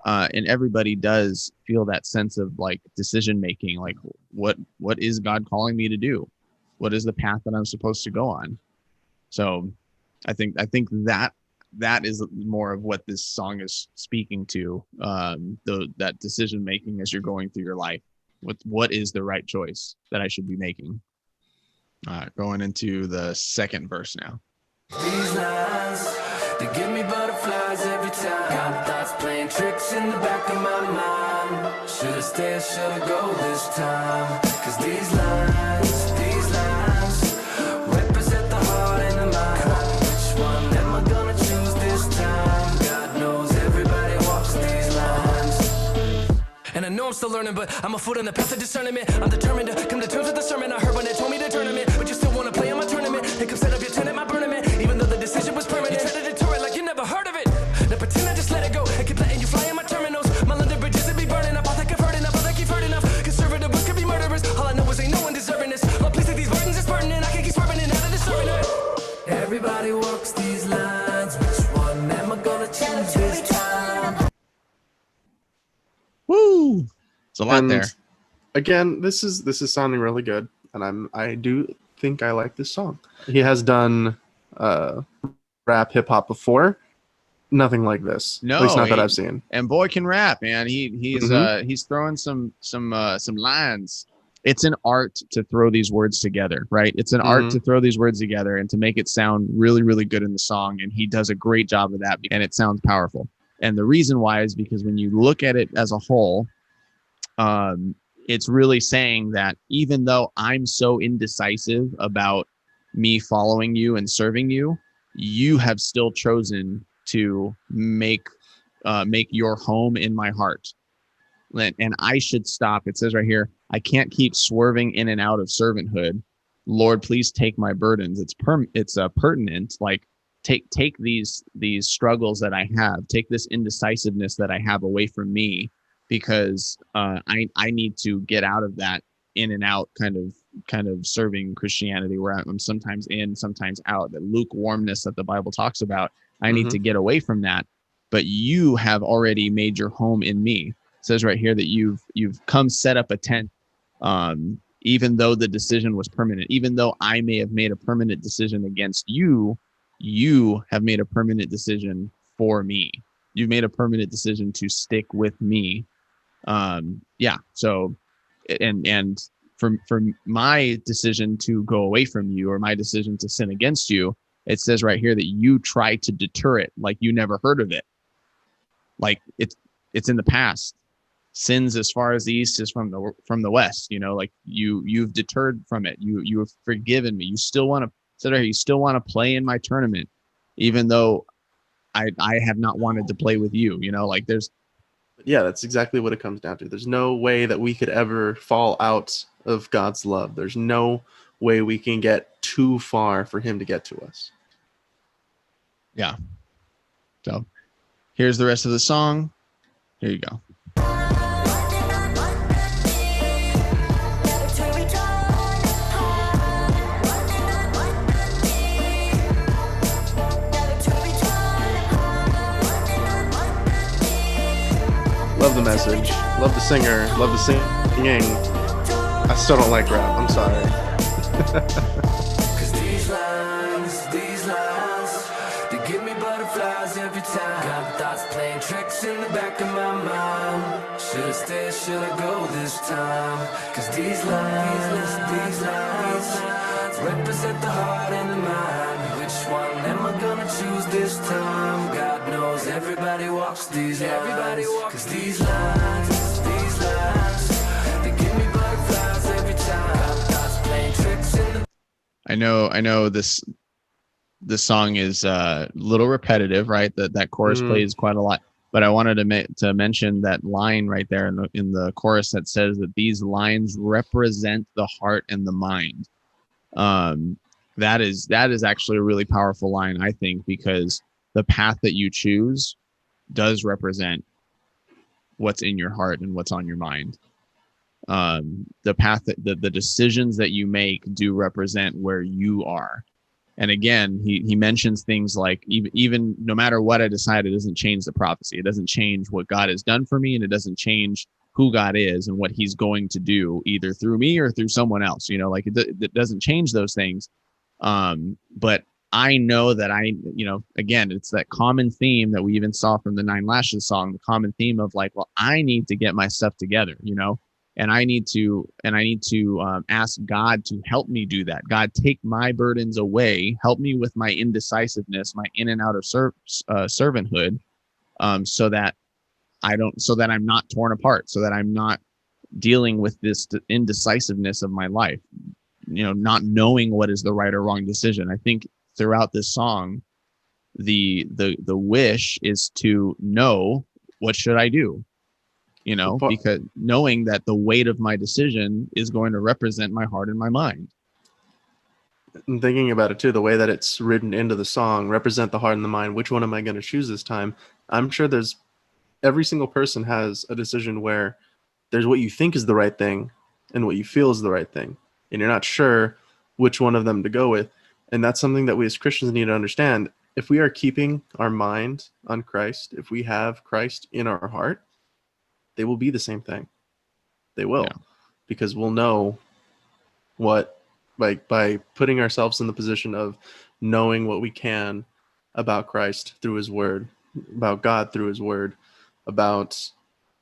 And everybody does feel that sense of like decision making. Like, what is God calling me to do? What is the path that I'm supposed to go on? So I think that is more of what this song is speaking to, that decision making as you're going through your life. What is the right choice that I should be making? Going into the second verse now. These lines, they give me butterflies every time. Got thoughts playing tricks in the back of my mind. Should I stay or should I go this time? 'Cause these lines represent the heart and the mind. I'm still learning, but I'm a foot in the path of discernment. I'm determined to come to terms with the sermon I heard when they told me to tournament. But you still want to play in my tournament. They come set up your tent at my tournament, even though the decision was permanent. You try to deter it like you never heard of it. Now pretend I just let it go and keep letting you fly in my terminals. My London bridges would be burning up. I think I've heard enough. I think you've heard enough. Conservative words could be murderers. All I know is ain't no one deserving this. Lord, please take these burdens is burdening. I can't keep swerving and out of this servant. Everybody walks these lines. Which one am I gonna choose this time? Woo! It's a lot And there. Again, this is sounding really good, and I do think I like this song. He has done rap hip hop before. Nothing like this. No, at least not that I've seen. And boy can rap, man. He's throwing some lines. It's an art to throw these words together, right? It's an art to throw these words together and to make it sound really, really good in the song. And he does a great job of that, and it sounds powerful. And the reason why is because when you look at it as a whole, it's really saying that even though I'm so indecisive about me following you and serving you, you have still chosen to make your home in my heart. And I should stop. It says right here, I can't keep swerving in and out of servanthood. Lord, please take my burdens. It's pertinent. Like take these struggles that I have, take this indecisiveness that I have away from me, because I need to get out of that in and out kind of serving Christianity where I'm sometimes in, sometimes out. That lukewarmness that the Bible talks about. I need to get away from that. But you have already made your home in me. It says right here that you've come set up a tent, even though the decision was permanent, even though I may have made a permanent decision against you, you have made a permanent decision for me. You've made a permanent decision to stick with me. So, and for my decision to go away from you, or my decision to sin against you, it says right here that you try to deter it like you never heard of it. Like it's in the past. Sins as far as the east is from the west, like you've deterred from it. You have forgiven me. You still want to play in my tournament, even though I have not wanted to play with you, like Yeah, that's exactly what it comes down to. There's no way that we could ever fall out of God's love. There's no way we can get too far for him to get to us. Yeah. So here's the rest of the song. Here you go. Love the message. Love the singer. Love the singing. I still don't like rap. I'm sorry. Cause these lines, they give me butterflies every time. Got thoughts playing tricks in the back of my mind. Should I stay, should I go this time? Cause these lines represent the heart and the mind. Which one am I gonna choose this time? God knows everybody walks these lines. Cause these lines, they give me butterflies every time. Got thoughts playing tricks in the I know this song is a little repetitive, right? That chorus plays quite a lot, but I wanted to mention that line right there in the chorus that says that these lines represent the heart and the mind. That is actually a really powerful line, I think, because the path that you choose does represent what's in your heart and what's on your mind. The path that the decisions that you make do represent where you are. And again, he mentions things like even no matter what I decide, it doesn't change the prophecy. It doesn't change what God has done for me, and it doesn't change who God is and what he's going to do either through me or through someone else. It doesn't change those things. But I know that again, it's that common theme that we even saw from the 9 Lashes song, the common theme of like, well, I need to get my stuff together, and I need to ask God to help me do that. God, take my burdens away, help me with my indecisiveness, my in and out of servanthood, so that I'm not torn apart, so that I'm not dealing with this indecisiveness of my life, not knowing what is the right or wrong decision. I think throughout this song, the wish is to know, what should I do? because knowing that the weight of my decision is going to represent my heart and my mind. And thinking about it too, the way that it's written into the song, represent the heart and the mind. Which one am I going to choose this time? I'm sure every single person has a decision where there's what you think is the right thing and what you feel is the right thing. And you're not sure which one of them to go with. And that's something that we as Christians need to understand. If we are keeping our mind on Christ, if we have Christ in our heart, they will be the same thing. They will, because we'll know what, like, by putting ourselves in the position of knowing what we can about Christ through his word, about God through his word, about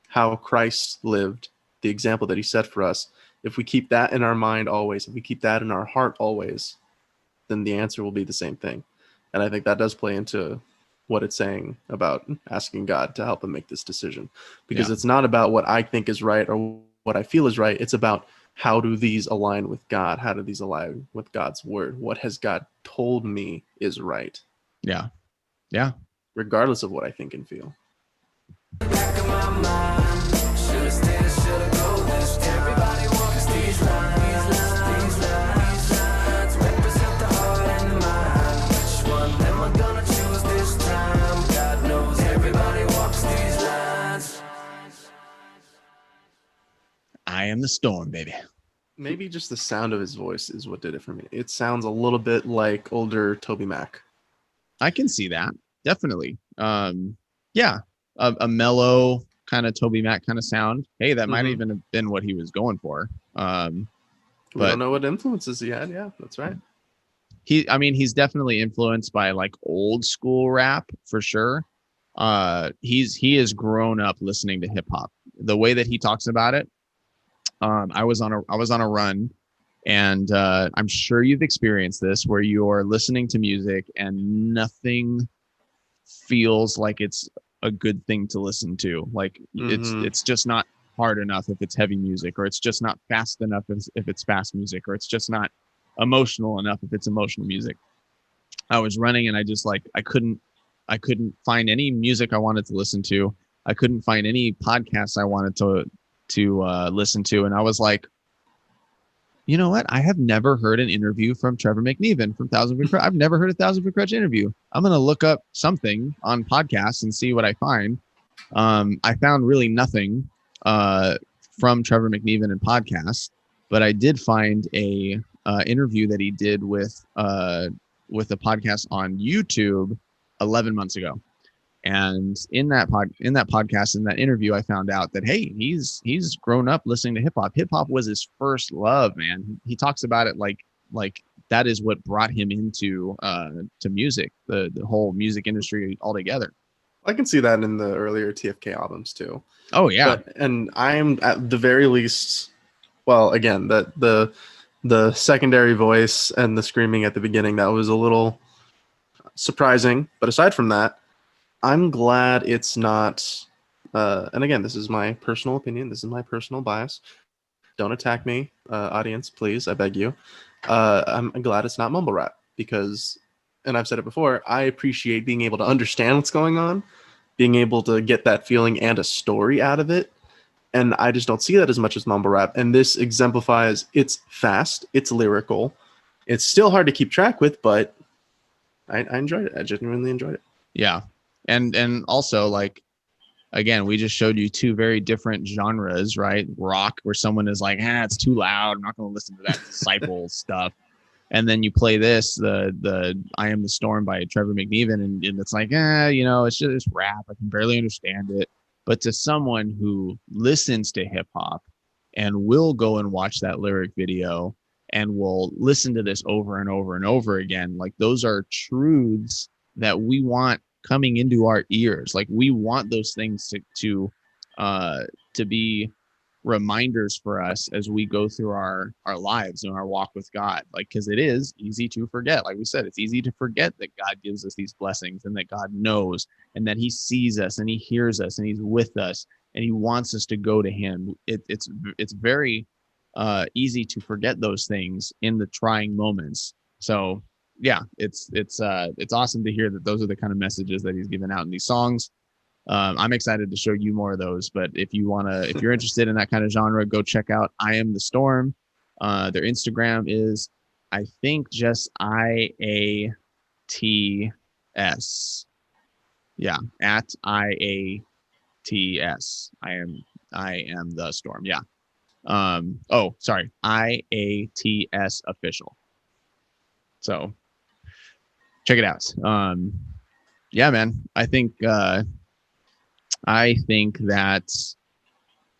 how Christ lived, the example that he set for us. If we keep that in our mind always, if we keep that in our heart always, then the answer will be the same thing. And I think that does play into what it's saying about asking God to help him make this decision, because it's not about what I think is right or what I feel is right. It's about how do these align with God? How do these align with God's word? What has God told me is right? Yeah. Yeah. Regardless of what I think and feel. I am the storm, baby. Maybe just the sound of his voice is what did it for me. It sounds a little bit like older Toby Mac. I can see that. Definitely. Yeah. A mellow kind of Toby Mac kind of sound. Hey, that might even have been what he was going for. We don't know what influences he had. Yeah, that's right. He's definitely influenced by like old school rap for sure. He has grown up listening to hip hop. The way that he talks about it. I was on a run, and I'm sure you've experienced this, where you're listening to music and nothing feels like it's a good thing to listen to. Like it's just not hard enough if it's heavy music, or it's just not fast enough if it's fast music, or it's just not emotional enough if it's emotional music. I was running and I couldn't find any music I wanted to listen to. I couldn't find any podcasts I wanted to listen to, and I was like, you know what? I have never heard an interview from Trevor McNevan from Thousand Foot Krutch. I've never heard a Thousand Foot Krutch interview. I'm gonna look up something on podcasts and see what I find. I found really nothing from Trevor McNevan in podcasts, but I did find a interview that he did with a podcast on YouTube 11 months ago. And in that podcast, in that interview, I found out that, hey, he's grown up listening to hip hop. Hip hop was his first love, man. He talks about it like that is what brought him into to music, the whole music industry altogether. I can see that in the earlier TFK albums too. Oh yeah. And I'm at the very least, well, again, the secondary voice and the screaming at the beginning, that was a little surprising. But aside from that, I'm glad it's not, and again, this is my personal opinion. This is my personal bias. Don't attack me, audience, please. I beg you. I'm glad it's not mumble rap because, and I've said it before, I appreciate being able to understand what's going on, being able to get that feeling and a story out of it. And I just don't see that as much as mumble rap. And this exemplifies, it's fast, it's lyrical. It's still hard to keep track with, but I enjoyed it. I genuinely enjoyed it. Yeah. And also, like, again, we just showed you two very different genres, right? Rock, where someone is like, it's too loud, I'm not going to listen to that disciple stuff. And then you play this, the I Am the Storm by Trevor McNevan, and it's like, it's just rap. I can barely understand it. But to someone who listens to hip hop and will go and watch that lyric video and will listen to this over and over and over again, like, those are truths that we want coming into our ears. Like, we want those things to be reminders for us as we go through our lives and our walk with God. Like, because it is easy to forget. Like we said, it's easy to forget that God gives us these blessings and that God knows and that he sees us and he hears us and he's with us and he wants us to go to him. It's very easy to forget those things in the trying moments. So yeah, it's awesome to hear that those are the kind of messages that he's given out in these songs. I'm excited to show you more of those. But if you're interested in that kind of genre, go check out I Am the Storm. Their Instagram is, I think, just IATS. Yeah, at IATS. I am the Storm. Yeah. Oh, sorry, IATS official. So check it out. Yeah, man. I think that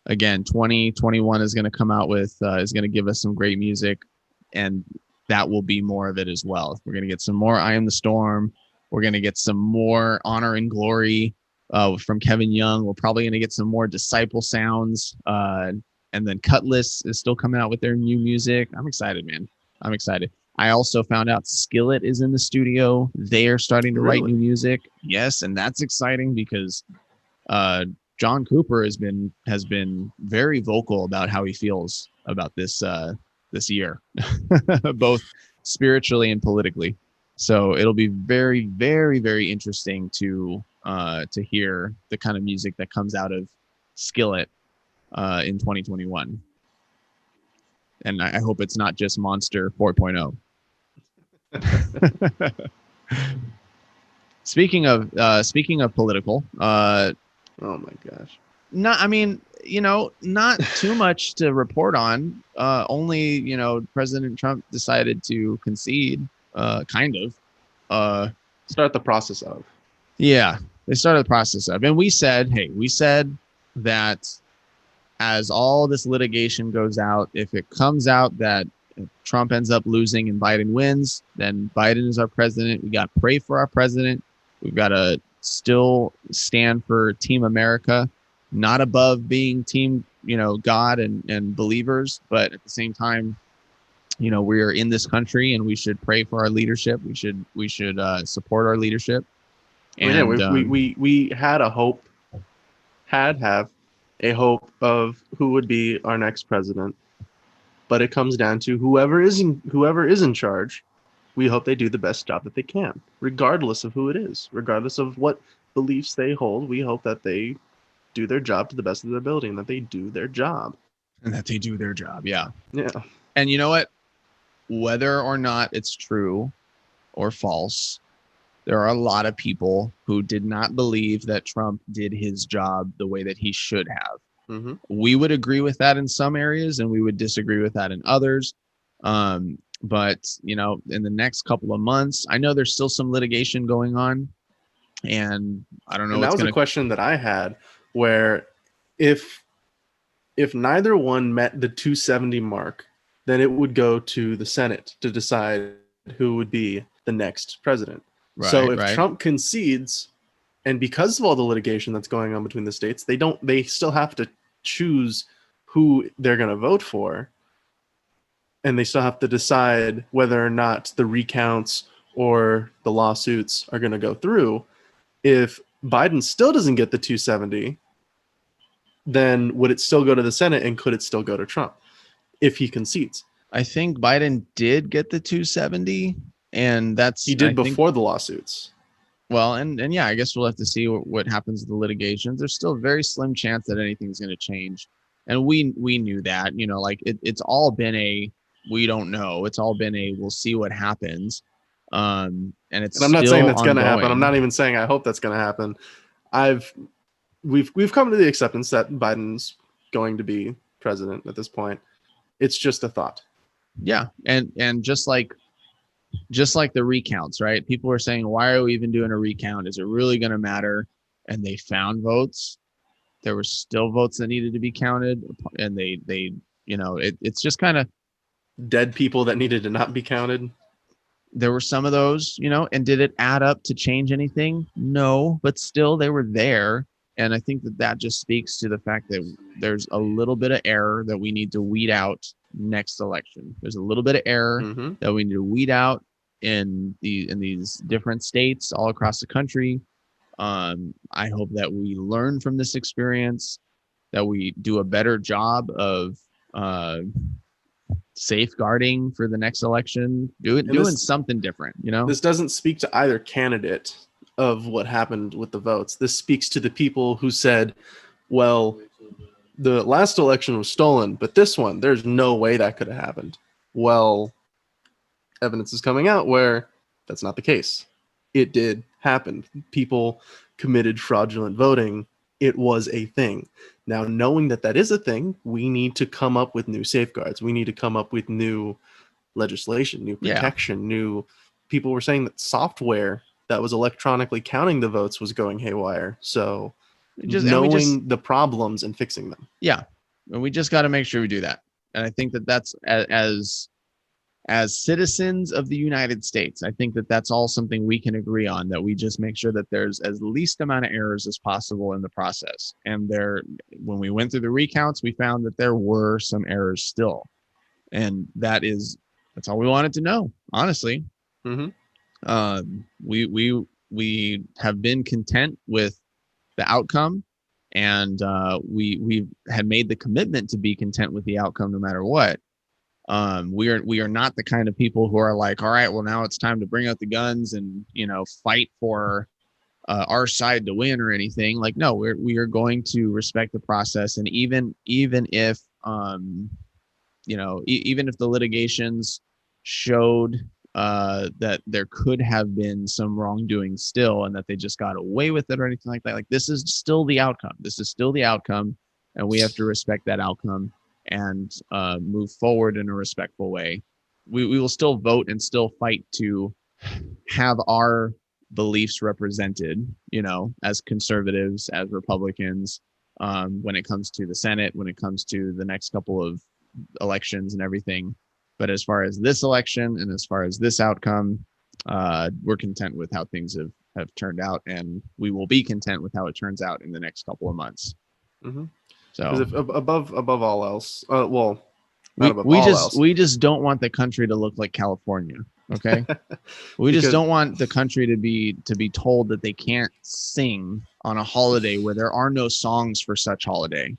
again, 2021 is going to come out with is going to give us some great music, and that will be more of it as well. We're going to get some more I Am the Storm. We're going to get some more Honor and Glory from Kevin Young. We're probably going to get some more Disciple sounds. And then Cutlass is still coming out with their new music. I'm excited, man. I'm excited. I also found out Skillet is in the studio. They are starting to write new music. Yes, and that's exciting because John Cooper has been very vocal about how he feels about this year, both spiritually and politically. So it'll be very, very, very interesting to hear the kind of music that comes out of Skillet in 2021. And I hope it's not just Monster 4.0. Speaking of political, oh my gosh. I mean, not too much to report on. Only, President Trump decided to concede, kind of. Start the process of. Yeah, they started the process of. And we said that as all this litigation goes out, if it comes out that Trump ends up losing and Biden wins, then Biden is our president. We got to pray for our president. We've got to still stand for Team America, not above being Team, God and believers. But at the same time, we are in this country and we should pray for our leadership. We should support our leadership. And we had a hope, have a hope of who would be our next president, but it comes down to whoever is in charge. We hope they do the best job that they can, regardless of who it is, regardless of what beliefs they hold. We hope that they do their job to the best of their ability and that they do their job. Yeah. Yeah. And you know what? Whether or not it's true or false, there are a lot of people who did not believe that Trump did his job the way that he should have. Mm-hmm. We would agree with that in some areas and we would disagree with that in others. But, in the next couple of months, I know there's still some litigation going on, and I don't know. And that was a question that I had, where if neither one met the 270 mark, then it would go to the Senate to decide who would be the next president. So if Trump concedes, and because of all the litigation that's going on between the states, they still have to choose who they're going to vote for. And they still have to decide whether or not the recounts or the lawsuits are going to go through. If Biden still doesn't get the 270, then would it still go to the Senate, and could it still go to Trump if he concedes? I think Biden did get the 270, and he did before the lawsuits. Well, and yeah, I guess we'll have to see what happens with the litigations. There's still a very slim chance that anything's going to change, and we knew that. It's all been we don't know. It's all been we'll see what happens. And I'm not saying that's going to happen. I'm not even saying I hope that's going to happen. We've come to the acceptance that Biden's going to be president at this point. It's just a thought. Yeah, and just like the recounts, right? People are saying, why are we even doing a recount? Is it really going to matter? And they found votes. There were still votes that needed to be counted, and they it's just kind of dead people that needed to not be counted. There were some of those, and did it add up to change anything? No, but still they were there. And I think that just speaks to the fact that there's a little bit of error that we need to weed out next election. There's a little bit of error that we need to weed out in these different states all across the country. I hope that we learn from this experience, that we do a better job of safeguarding for the next election, doing something different. This doesn't speak to either candidate of what happened with the votes. This speaks to the people who said, well, the last election was stolen, but this one, there's no way that could have happened. Well, evidence is coming out where that's not the case. It did happen. People committed fraudulent voting. It was a thing. Now, knowing that that is a thing, we need to come up with new safeguards. We need to come up with new legislation, new protection, new... People were saying that software that was electronically counting the votes was going haywire. So knowing the problems and fixing them. Yeah. And we just got to make sure we do that. And I think that that's as citizens of the United States, I think that that's all something we can agree on, that we just make sure that there's as least amount of errors as possible in the process. And when we went through the recounts, we found that there were some errors still. And that's all we wanted to know, honestly. Mm-hmm. We have been content with the outcome, and we had made the commitment to be content with the outcome no matter what. We are not the kind of people who are like, all right, well, now it's time to bring out the guns and fight for our side to win or anything. Like, no, we are going to respect the process, and even if even if the litigations showed that there could have been some wrongdoing still, and that they just got away with it or anything like that. Like, this is still the outcome. This is still the outcome, and we have to respect that outcome and move forward in a respectful way. We will still vote and still fight to have our beliefs represented, as conservatives, as Republicans, when it comes to the Senate, when it comes to the next couple of elections and everything. But as far as this election and as far as this outcome, we're content with how things have turned out, and we will be content with how it turns out in the next couple of months. Mm-hmm. So if above all else, we just don't want the country to look like California. Okay. We just don't want the country to be told that they can't sing on a holiday where there are no songs for such holiday.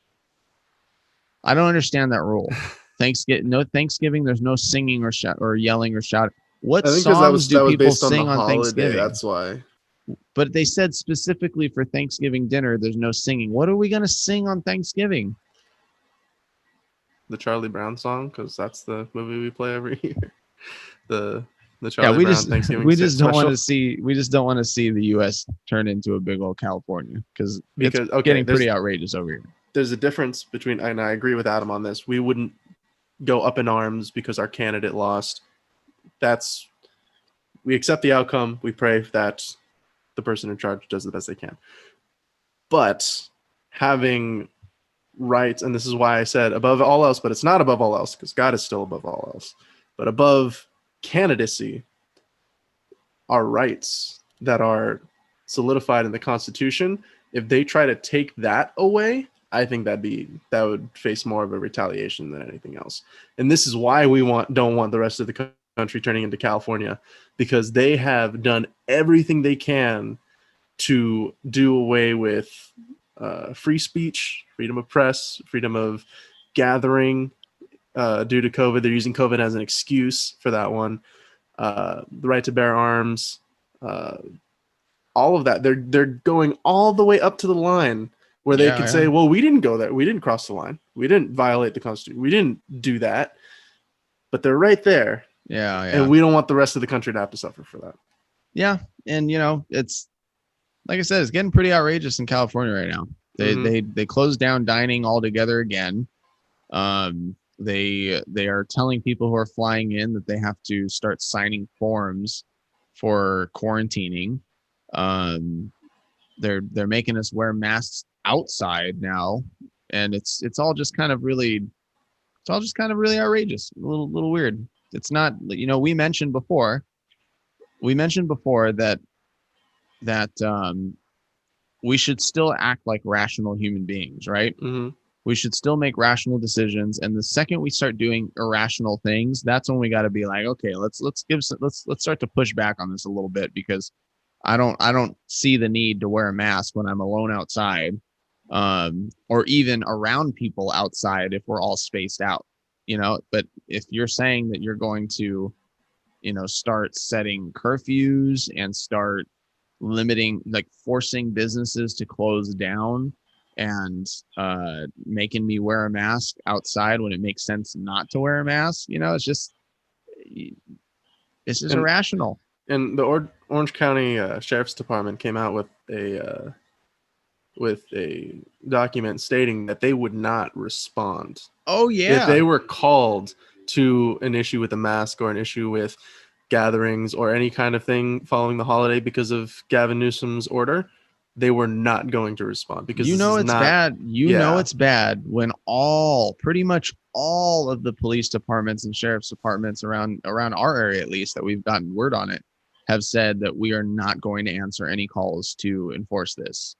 I don't understand that rule. Thanksgiving, there's no singing or yelling or shouting. What songs do people sing on Thanksgiving? That's why. But they said specifically for Thanksgiving dinner, there's no singing. What are we going to sing on Thanksgiving? The Charlie Brown song, because that's the movie we play every year. The Charlie Brown Thanksgiving. We just don't want to see the U.S. turn into a big old California, because it's getting pretty outrageous over here. There's a difference between, and I agree with Adam on this. We wouldn't go up in arms because our candidate lost. We accept the outcome. We pray that the person in charge does the best they can. But having rights, and this is why I said above all else, but it's not above all else, because God is still above all else. But above candidacy are rights that are solidified in the Constitution. If they try to take that away, I think that would face more of a retaliation than anything else. And this is why we don't want the rest of the country turning into California, because they have done everything they can to do away with free speech, freedom of press, freedom of gathering due to COVID. They're using COVID as an excuse for that one. The right to bear arms, all of that. They're going all the way up to the line where they could say, well, we didn't go there. We didn't cross the line. We didn't violate the Constitution. We didn't do that. But they're right there. Yeah. And we don't want the rest of the country to have to suffer for that. Yeah. And, it's, like I said, it's getting pretty outrageous in California right now. They closed down dining altogether again. They are telling people who are flying in that they have to start signing forms for quarantining. They're making us wear masks outside now, and it's all just kind of really outrageous, a little weird. It's not, we mentioned before that we should still act like rational human beings, right? Mm-hmm. We should still make rational decisions, and the second we start doing irrational things, that's when we got to be like, okay, let's start to push back on this a little bit, because I don't see the need to wear a mask when I'm alone outside, or even around people outside if we're all spaced out, But if you're saying that you're going to, start setting curfews and start limiting, like forcing businesses to close down and making me wear a mask outside when it makes sense not to wear a mask. It's just irrational. And the Orange County Sheriff's Department came out with a document stating that they would not respond. Oh yeah. If they were called to an issue with a mask or an issue with gatherings or any kind of thing following the holiday because of Gavin Newsom's order, they were not going to respond because bad. It's bad when pretty much all of the police departments and sheriff's departments around our area, at least that we've gotten word on it, have said that we are not going to answer any calls to enforce this.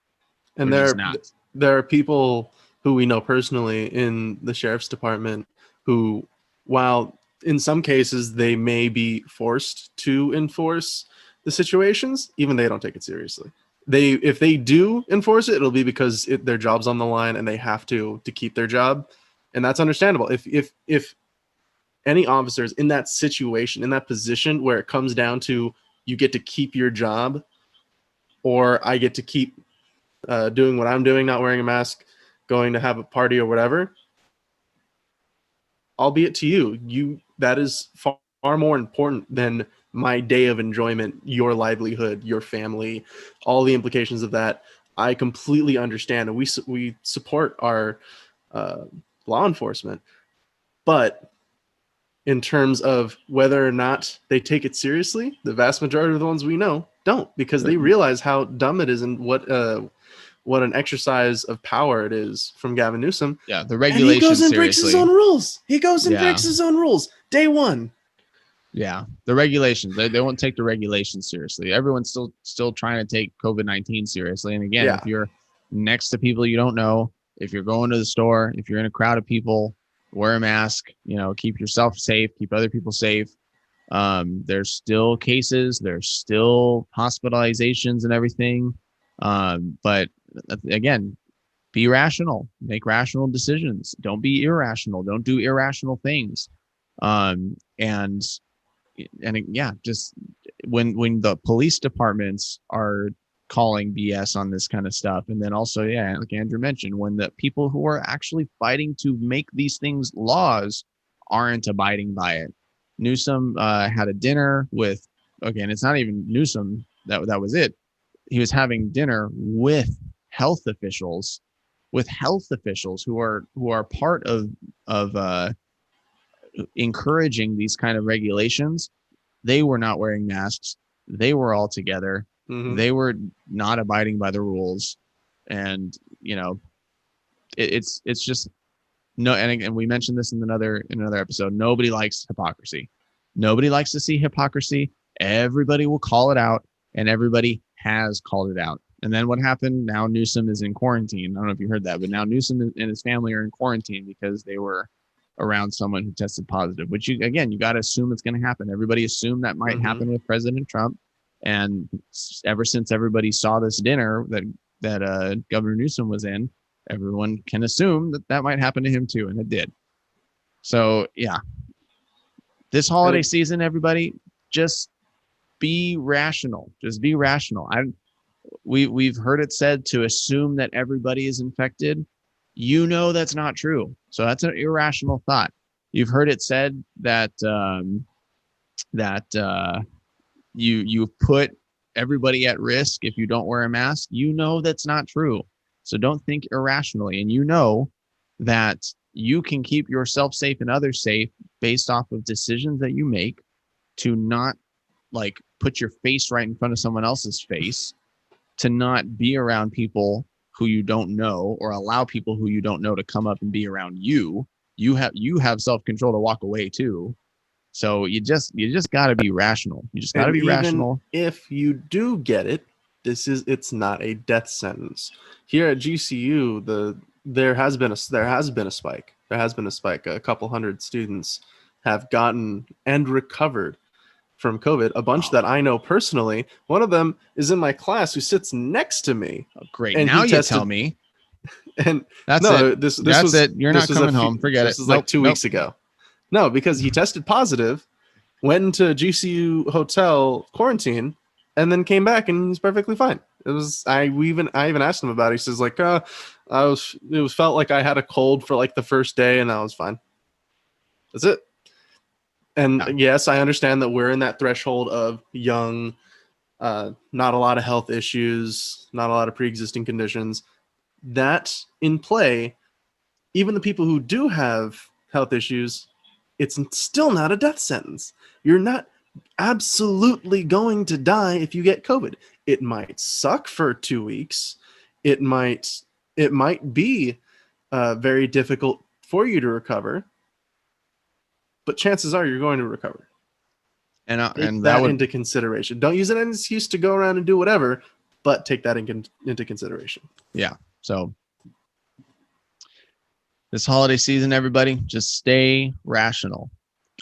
And there are people who we know personally in the sheriff's department who, while in some cases they may be forced to enforce the situations, even they don't take it seriously. If they do enforce it, it'll be because their job's on the line and they have to keep their job, and that's understandable. If any officers in that situation, in that position where it comes down to you get to keep your job, or I get to keep doing what I'm doing, not wearing a mask, going to have a party or whatever, albeit to you, that is far more important than my day of enjoyment, your livelihood, your family, all the implications of that. I completely understand, and we support our law enforcement, but in terms of whether or not they take it seriously, the vast majority of the ones we know don't, because they realize how dumb it is and what an exercise of power it is from Gavin Newsom. Yeah, the regulations. And he goes and breaks his own rules. Breaks his own rules day one. Yeah, the regulations. They won't take the regulations seriously. Everyone's still trying to take COVID-19 seriously. And again, if you're next to people you don't know, if you're going to the store, if you're in a crowd of people, wear a mask. Keep yourself safe. Keep other people safe. There's still cases. There's still hospitalizations and everything. But again, be rational. Make rational decisions. Don't be irrational. Don't do irrational things. Just when the police departments are calling BS on this kind of stuff, and then also, like Andrew mentioned, when the people who are actually fighting to make these things laws aren't abiding by it. Newsom had a dinner with, again, it's not even Newsom that was it. He was having dinner with health officials who are part of encouraging these kind of regulations. They were not wearing masks. They were all together. Mm-hmm. They were not abiding by the rules. And it's just no. And we mentioned this in another episode. Nobody likes hypocrisy. Nobody likes to see hypocrisy. Everybody will call it out, and everybody has called it out. And then what happened? Now Newsom is in quarantine. I don't know if you heard that, but now Newsom and his family are in quarantine because they were around someone who tested positive, which you got to assume it's going to happen. Everybody assumed that might happen with President Trump. And ever since everybody saw this dinner that Governor Newsom was in, everyone can assume that might happen to him too. And it did. So yeah, this holiday season, everybody just be rational. Just be rational. We've heard it said to assume that everybody is infected. That's not true. So that's an irrational thought. You've heard it said that you put everybody at risk if you don't wear a mask. That's not true. So don't think irrationally. And that you can keep yourself safe and others safe based off of decisions that you make to not put your face right in front of someone else's face, to not be around people who you don't know, or allow people who you don't know to come up and be around you. You have self-control to walk away too. So you just got to be rational. You just got to be rational. If you do get it, it's not a death sentence. Here at GCU, there has been a spike. There has been a spike. A couple hundred students have gotten and recovered from COVID, a bunch that I know personally. One of them is in my class who sits next to me. Oh, great. And now you tell me. And that's it. That's it. You're not coming home. Forget it. This is like 2 weeks ago. No, because he tested positive, went into GCU hotel quarantine, and then came back and he's perfectly fine. I even asked him about it. He says like, it felt like I had a cold for like the first day and I was fine. That's it. And yes, I understand that we're in that threshold of young, not a lot of health issues, not a lot of pre-existing conditions. That in play, even the people who do have health issues, it's still not a death sentence. You're not absolutely going to die if you get COVID. It might suck for 2 weeks. It might be very difficult for you to recover, but chances are you're going to recover. And take that would into consideration. Don't use it as an excuse to go around and do whatever, but take that into consideration. Yeah. So this holiday season, everybody, just stay rational.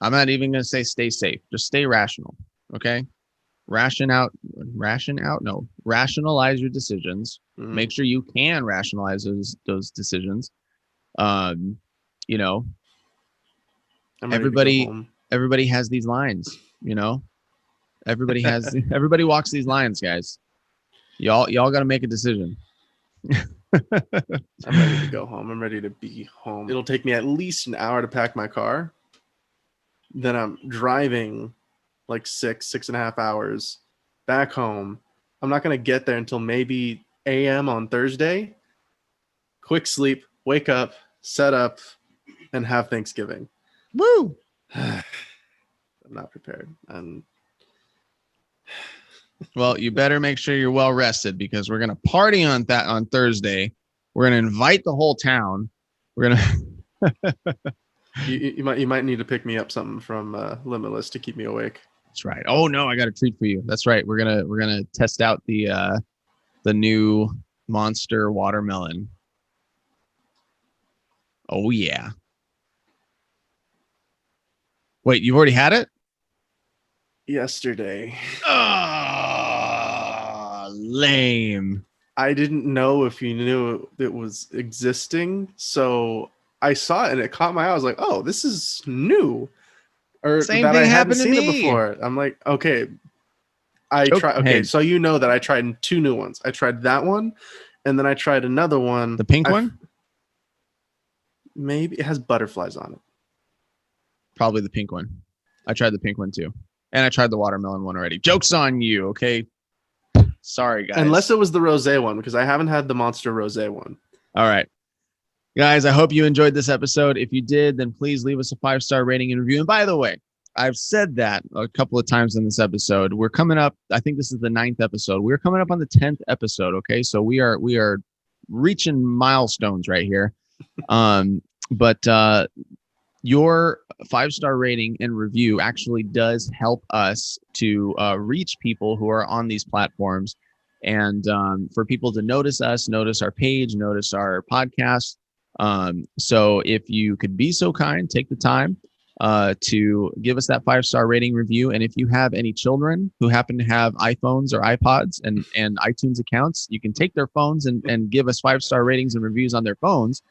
I'm not even going to say stay safe. Just stay rational. Okay. Rationalize your decisions. Mhm. Make sure you can rationalize those decisions. You know, I'm ready to go home. everybody has these lines, you know, everybody walks these lines, guys. Y'all got to make a decision. I'm ready to go home. I'm ready to be home. It'll take me at least an hour to pack my car. Then I'm driving like 6.5 hours back home. I'm not going to get there until maybe a.m. on Thursday. Quick sleep, wake up, set up, and have Thanksgiving. Woo! I'm not prepared. Well, you better make sure you're well rested because we're going to party on Thursday. We're going to invite the whole town. We're going to you might need to pick me up something from Limitless to keep me awake. That's right. Oh no, I got a treat for you. That's right. We're going to test out the new Monster watermelon. Oh yeah. Wait, you've already had it? Yesterday. Lame. I didn't know if you knew it was existing, so I saw it and it caught my eye. I was like, "Oh, this is new," or Same that thing I hadn't happened to seen it me. before. I'm like, "Okay, Okay, so you know that I tried 2 new ones. I tried that one, and then I tried another one. The pink one? Maybe it has butterflies on it. Probably the pink one. I tried the pink one too, and I tried the watermelon one already. Joke's on you, okay? Sorry, guys. Unless it was the rosé one, because I haven't had the Monster rosé one. All right. Guys, I hope you enjoyed this episode. If you did, then please leave us a 5-star rating and review. And by the way, I've said that a couple of times in this episode. We're coming up. I think this is the 9th episode. We're coming up on the 10th episode. Okay. So we are reaching milestones right here. But your 5-star rating and review actually does help us to reach people who are on these platforms, and for people to notice us, notice our page, notice our podcast. So if you could be so kind, take the time to give us that 5-star rating review. And if you have any children who happen to have iPhones or iPods and iTunes accounts, you can take their phones and give us 5-star ratings and reviews on their phones.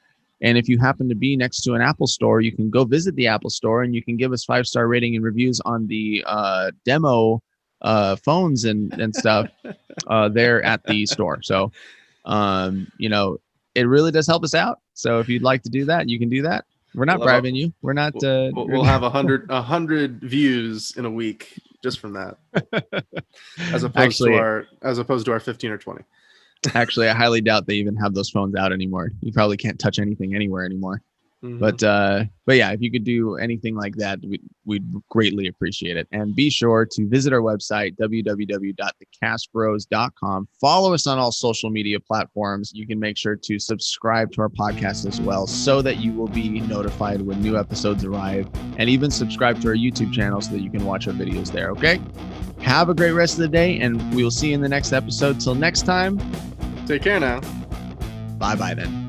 And if you happen to be next to an Apple store, you can go visit the Apple store and you can give us 5-star rating and reviews on the demo phones and stuff there at the store. So, it really does help us out. So if you'd like to do that, you can do that. We're not bribing you. We're not. We'll have 100 views in a week just from that, as opposed to our 15 or 20. Actually, I highly doubt they even have those phones out anymore. You probably can't touch anything anywhere anymore. Mm-hmm. But yeah, if you could do anything like that, we'd greatly appreciate it. And be sure to visit our website, www.thecastros.com. Follow us on all social media platforms. You can make sure to subscribe to our podcast as well, so that you will be notified when new episodes arrive, and even subscribe to our YouTube channel so that you can watch our videos there. Okay. Have a great rest of the day, and we will see you in the next episode. Till next time. Take care now. Bye-bye then.